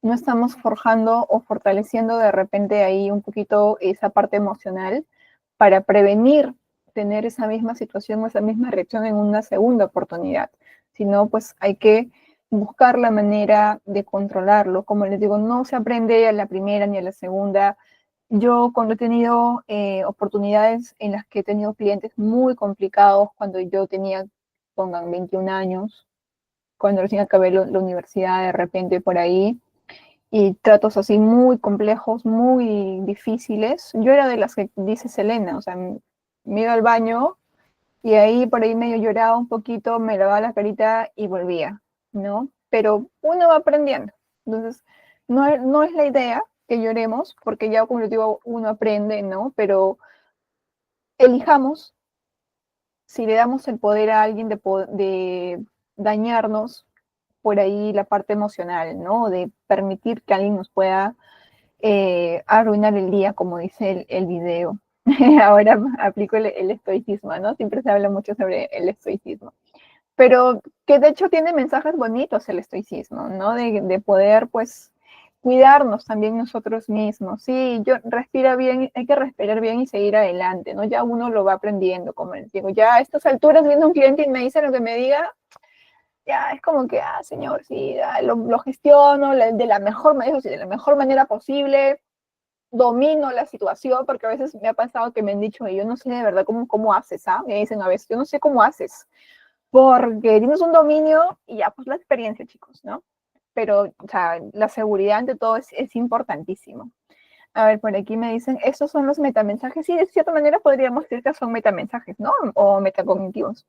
no estamos forjando o fortaleciendo de repente ahí un poquito esa parte emocional para prevenir tener esa misma situación o esa misma reacción en una segunda oportunidad. Si no, pues hay que buscar la manera de controlarlo. Como les digo, no se aprende a la primera ni a la segunda. Yo cuando he tenido oportunidades en las que he tenido clientes muy complicados, cuando yo tenía, pongan, 21 años, cuando recién acabé la universidad de repente por ahí, y tratos así muy complejos, muy difíciles, yo era de las que dice Selena, o sea, me iba al baño y ahí por ahí medio lloraba un poquito, me lavaba la carita y volvía, ¿no? Pero uno va aprendiendo. Entonces, no es la idea que lloremos, porque ya como les digo, uno aprende, ¿no? Pero elijamos si le damos el poder a alguien de dañarnos por ahí la parte emocional, ¿no? De permitir que alguien nos pueda arruinar el día, como dice el video. Ahora aplico el estoicismo, ¿no? Siempre se habla mucho sobre el estoicismo. Pero que de hecho tiene mensajes bonitos el estoicismo, ¿no? De poder, pues, cuidarnos también nosotros mismos. Sí, yo respira bien, hay que respirar bien y seguir adelante, ¿no? Ya uno lo va aprendiendo, como les digo. Ya a estas alturas viendo un cliente y me dice lo que me diga, ya es como que, señor, sí, lo gestiono de la mejor manera, de la mejor manera posible, domino la situación, porque a veces me ha pasado que me han dicho, yo no sé de verdad cómo haces, ¿ah? Me dicen a veces, yo no sé cómo haces, porque tienes un dominio y ya, pues la experiencia, chicos, ¿no? Pero, o sea, la seguridad ante todo es importantísimo. A ver, por aquí me dicen, estos son los metamensajes. Sí, de cierta manera podríamos decir que son metamensajes, ¿no? O metacognitivos.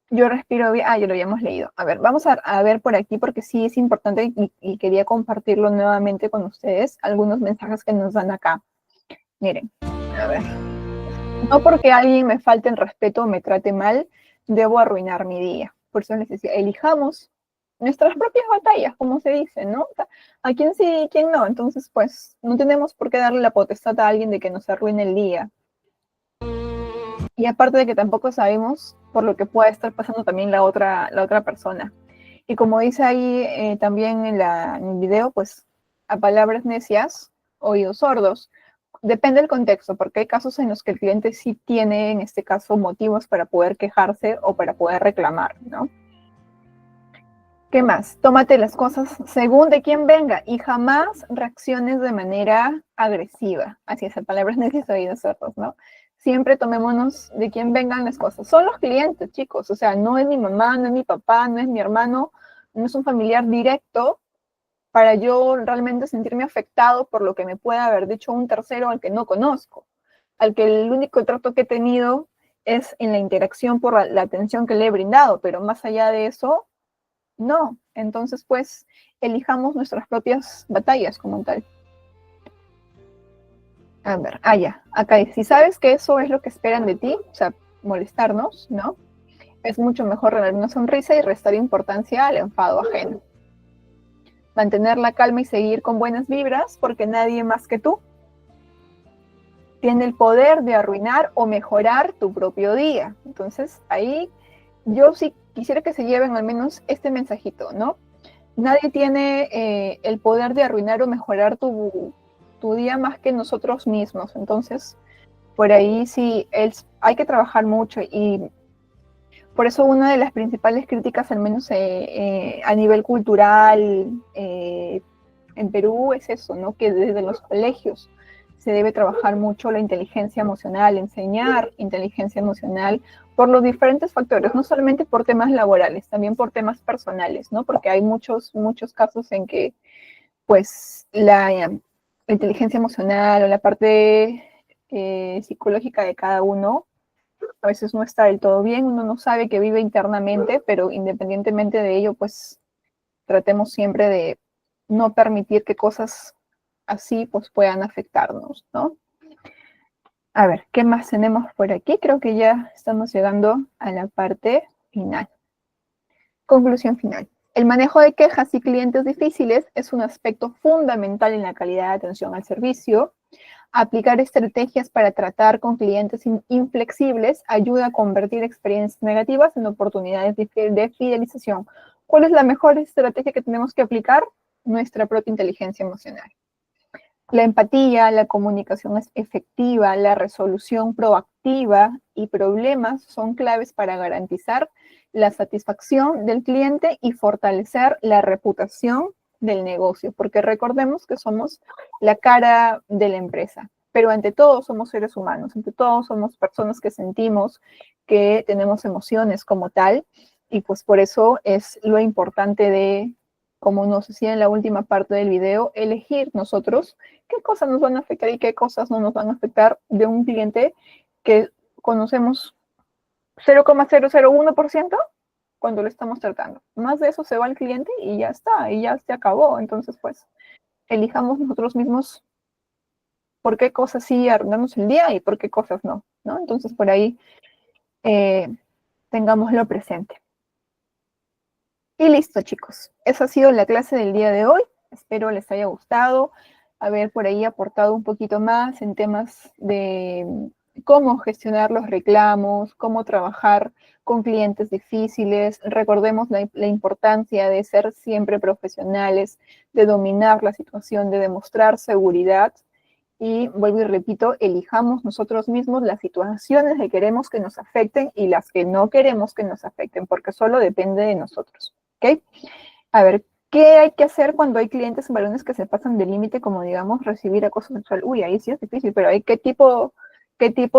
Yo respiro bien. Ya lo habíamos leído. A ver, vamos a ver por aquí porque sí es importante y quería compartirlo nuevamente con ustedes. Algunos mensajes que nos dan acá. Miren, a ver. No porque alguien me falte el respeto o me trate mal, debo arruinar mi día. Por eso les decía, elijamos nuestras propias batallas, como se dice, ¿no? O sea, a quién sí y quién no. Entonces, pues, no tenemos por qué darle la potestad a alguien de que nos arruine el día. Y aparte de que tampoco sabemos por lo que pueda estar pasando también la otra persona. Y como dice ahí también en el video, pues a palabras necias, oídos sordos. Depende del contexto, porque hay casos en los que el cliente sí tiene, en este caso, motivos para poder quejarse o para poder reclamar, ¿no? ¿Qué más? Tómate las cosas según de quién venga y jamás reacciones de manera agresiva. Así es, a palabras necias, oídos sordos, ¿no? Siempre tomémonos de quién vengan las cosas. Son los clientes, chicos. O sea, no es mi mamá, no es mi papá, no es mi hermano, no es un familiar directo para yo realmente sentirme afectado por lo que me pueda haber dicho un tercero al que no conozco, al que el único trato que he tenido es en la interacción por la atención que le he brindado, pero más allá de eso, no. Entonces, pues, elijamos nuestras propias batallas como tal. A ver, ya, acá dice, si sabes que eso es lo que esperan de ti, o sea, molestarnos, ¿no? Es mucho mejor regalar una sonrisa y restar importancia al enfado ajeno. Mantener la calma y seguir con buenas vibras, porque nadie más que tú tiene el poder de arruinar o mejorar tu propio día. Entonces, ahí yo sí quisiera que se lleven al menos este mensajito, ¿no? Nadie tiene el poder de arruinar o mejorar tu día más que nosotros mismos. Entonces, por ahí sí hay que trabajar mucho y Por eso una de las principales críticas, al menos a nivel cultural en Perú, es eso, ¿no? Que desde los colegios se debe trabajar mucho la inteligencia emocional, enseñar inteligencia emocional por los diferentes factores, no solamente por temas laborales, también por temas personales, ¿no? Porque hay muchos casos en que, pues, la inteligencia emocional o la parte psicológica de cada uno a veces no está del todo bien, uno no sabe que vive internamente, pero independientemente de ello, pues tratemos siempre de no permitir que cosas así pues puedan afectarnos, ¿no? A ver, ¿qué más tenemos por aquí? Creo que ya estamos llegando a la parte final. Conclusión final. El manejo de quejas y clientes difíciles es un aspecto fundamental en la calidad de atención al servicio. Aplicar estrategias para tratar con clientes inflexibles ayuda a convertir experiencias negativas en oportunidades de fidelización. ¿Cuál es la mejor estrategia que tenemos que aplicar? Nuestra propia inteligencia emocional. La empatía, la comunicación efectiva, la resolución proactiva y problemas son claves para garantizar la satisfacción del cliente y fortalecer la reputación del negocio, porque recordemos que somos la cara de la empresa, pero ante todo somos seres humanos, ante todo somos personas que sentimos, que tenemos emociones como tal, y pues por eso es lo importante de, como nos decía en la última parte del video, elegir nosotros qué cosas nos van a afectar y qué cosas no nos van a afectar de un cliente que conocemos 0,001% cuando lo estamos tratando. Más de eso se va al cliente y ya está, y ya se acabó. Entonces, pues, elijamos nosotros mismos por qué cosas sí arruinamos el día y por qué cosas no, ¿no? Entonces, por ahí tengámoslo presente. Y listo, chicos. Esa ha sido la clase del día de hoy. Espero les haya gustado, haber por ahí aportado un poquito más en temas de cómo gestionar los reclamos, cómo trabajar con clientes difíciles. Recordemos la importancia de ser siempre profesionales, de dominar la situación, de demostrar seguridad. Y vuelvo y repito, elijamos nosotros mismos las situaciones que queremos que nos afecten y las que no queremos que nos afecten, porque solo depende de nosotros. ¿Ok? A ver, ¿qué hay que hacer cuando hay clientes varones que se pasan del límite, como digamos, recibir acoso sexual? Uy, ahí sí es difícil, pero ¿qué tipo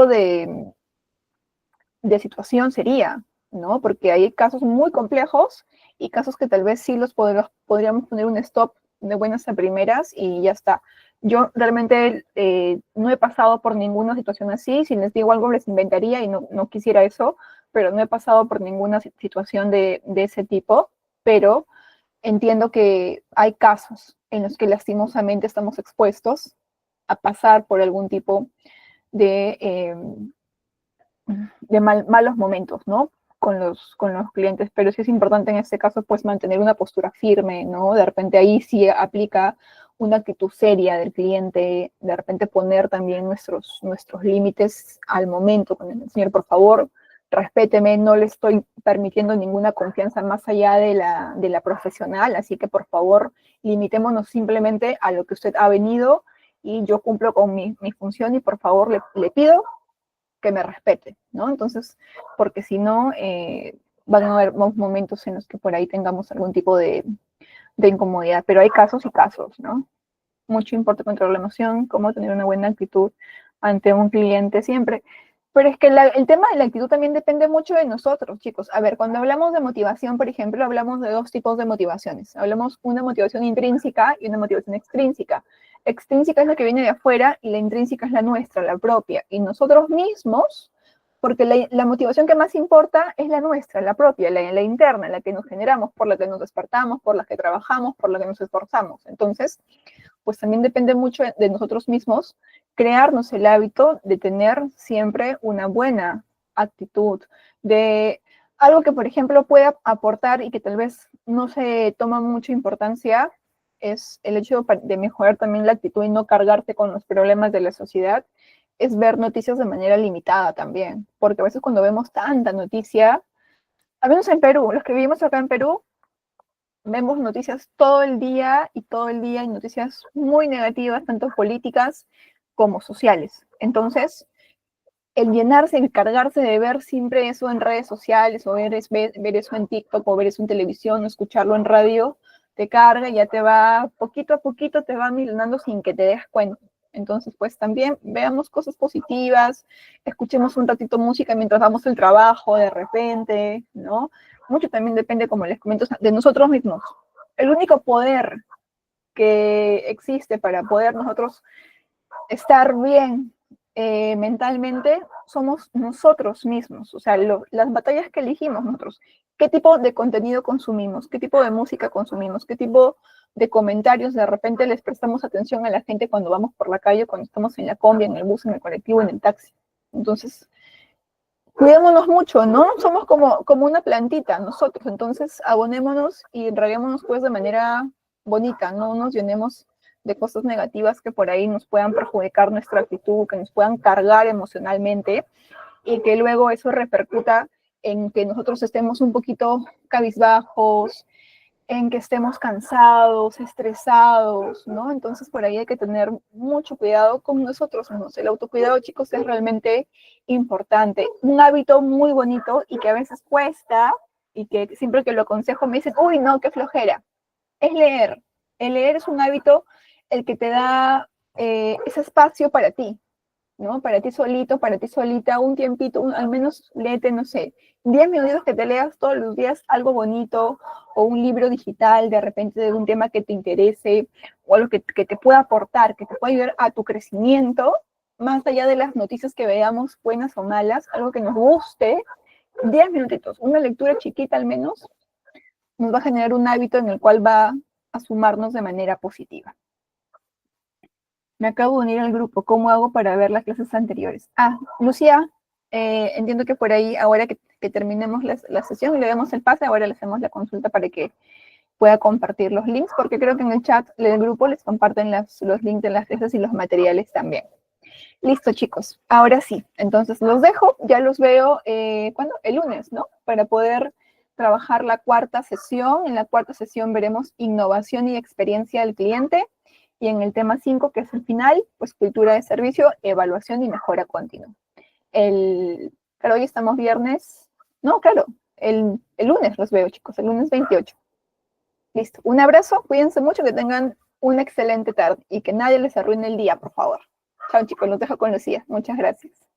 de situación sería? ¿No? Porque hay casos muy complejos y casos que tal vez sí los podríamos poner un stop de buenas a primeras y ya está. Yo realmente no he pasado por ninguna situación así. Si les digo algo les inventaría y no quisiera eso, pero no he pasado por ninguna situación de ese tipo, pero entiendo que hay casos en los que lastimosamente estamos expuestos a pasar por algún tipo de malos momentos, ¿no? Con los clientes, pero sí es importante en este caso, pues, mantener una postura firme, ¿no? De repente ahí sí aplica una actitud seria del cliente, de repente poner también nuestros límites al momento, con el señor, por favor, respéteme, no le estoy permitiendo ninguna confianza más allá de la profesional, así que por favor, limitémonos simplemente a lo que usted ha venido y yo cumplo con mi función y por favor le pido que me respete, ¿no? Entonces, porque si no, van a haber momentos en los que por ahí tengamos algún tipo de incomodidad, pero hay casos y casos, ¿no? Mucho importa controlar la emoción, cómo tener una buena actitud ante un cliente siempre. Pero es que el tema de la actitud también depende mucho de nosotros, chicos. A ver, cuando hablamos de motivación, por ejemplo, hablamos de dos tipos de motivaciones. Hablamos una motivación intrínseca y una motivación extrínseca. Extrínseca es la que viene de afuera y la intrínseca es la nuestra, la propia. Y nosotros mismos, porque la motivación que más importa es la nuestra, la propia, la interna, la que nos generamos, por la que nos despertamos, por la que trabajamos, por la que nos esforzamos. Entonces, pues también depende mucho de nosotros mismos crearnos el hábito de tener siempre una buena actitud, de algo que, por ejemplo, pueda aportar y que tal vez no se toma mucha importancia, es el hecho de mejorar también la actitud y no cargarte con los problemas de la sociedad, es ver noticias de manera limitada también, porque a veces cuando vemos tanta noticia, al menos en Perú, los que vivimos acá en Perú, vemos noticias todo el día y noticias muy negativas, tanto políticas como sociales. Entonces, el llenarse, el cargarse de ver siempre eso en redes sociales, o ver eso en TikTok, o ver eso en televisión, o escucharlo en radio, te carga y ya te va, poquito a poquito te va milonando sin que te des cuenta. Entonces, pues también veamos cosas positivas, escuchemos un ratito música mientras damos el trabajo de repente, ¿no? Mucho también depende, como les comento, de nosotros mismos. El único poder que existe para poder nosotros estar bien mentalmente somos nosotros mismos, o sea, las batallas que elegimos nosotros, qué tipo de contenido consumimos, qué tipo de música consumimos, qué tipo de comentarios de repente les prestamos atención a la gente cuando vamos por la calle, cuando estamos en la combi, en el bus, en el colectivo, en el taxi. Entonces, cuidémonos mucho, ¿no? Somos como una plantita nosotros, entonces abonémonos y reguémonos pues de manera bonita, no nos llenemos de cosas negativas que por ahí nos puedan perjudicar nuestra actitud, que nos puedan cargar emocionalmente y que luego eso repercuta en que nosotros estemos un poquito cabizbajos, en que estemos cansados, estresados, ¿no? Entonces por ahí hay que tener mucho cuidado con nosotros mismos. El autocuidado, chicos, es realmente importante. Un hábito muy bonito y que a veces cuesta y que siempre que lo aconsejo me dicen, uy, no, qué flojera, es leer. El leer es un hábito el que te da ese espacio para ti, ¿no? Para ti solito, para ti solita, un tiempito, al menos léete, no sé, 10 minutos que te leas todos los días algo bonito, o un libro digital de repente de un tema que te interese, o algo que te pueda aportar, que te pueda ayudar a tu crecimiento, más allá de las noticias que veamos, buenas o malas, algo que nos guste, 10 minutitos, una lectura chiquita al menos, nos va a generar un hábito en el cual va a sumarnos de manera positiva. Me acabo de unir al grupo. ¿Cómo hago para ver las clases anteriores? Ah, Lucía, entiendo que por ahí, ahora que terminemos la sesión y le demos el pase, ahora le hacemos la consulta para que pueda compartir los links, porque creo que en el chat del grupo les comparten los links de las clases y los materiales también. Listo, chicos. Ahora sí. Entonces los dejo. Ya los veo, ¿cuándo? El lunes, ¿no? Para poder trabajar la cuarta sesión. En la cuarta sesión veremos innovación y experiencia del cliente. Y en el tema 5, que es el final, pues cultura de servicio, evaluación y mejora continua. Claro, hoy estamos viernes. No, claro, el lunes los veo, chicos, el lunes 28. Listo. Un abrazo, cuídense mucho, que tengan una excelente tarde y que nadie les arruine el día, por favor. Chao, chicos, los dejo con Lucía. Muchas gracias.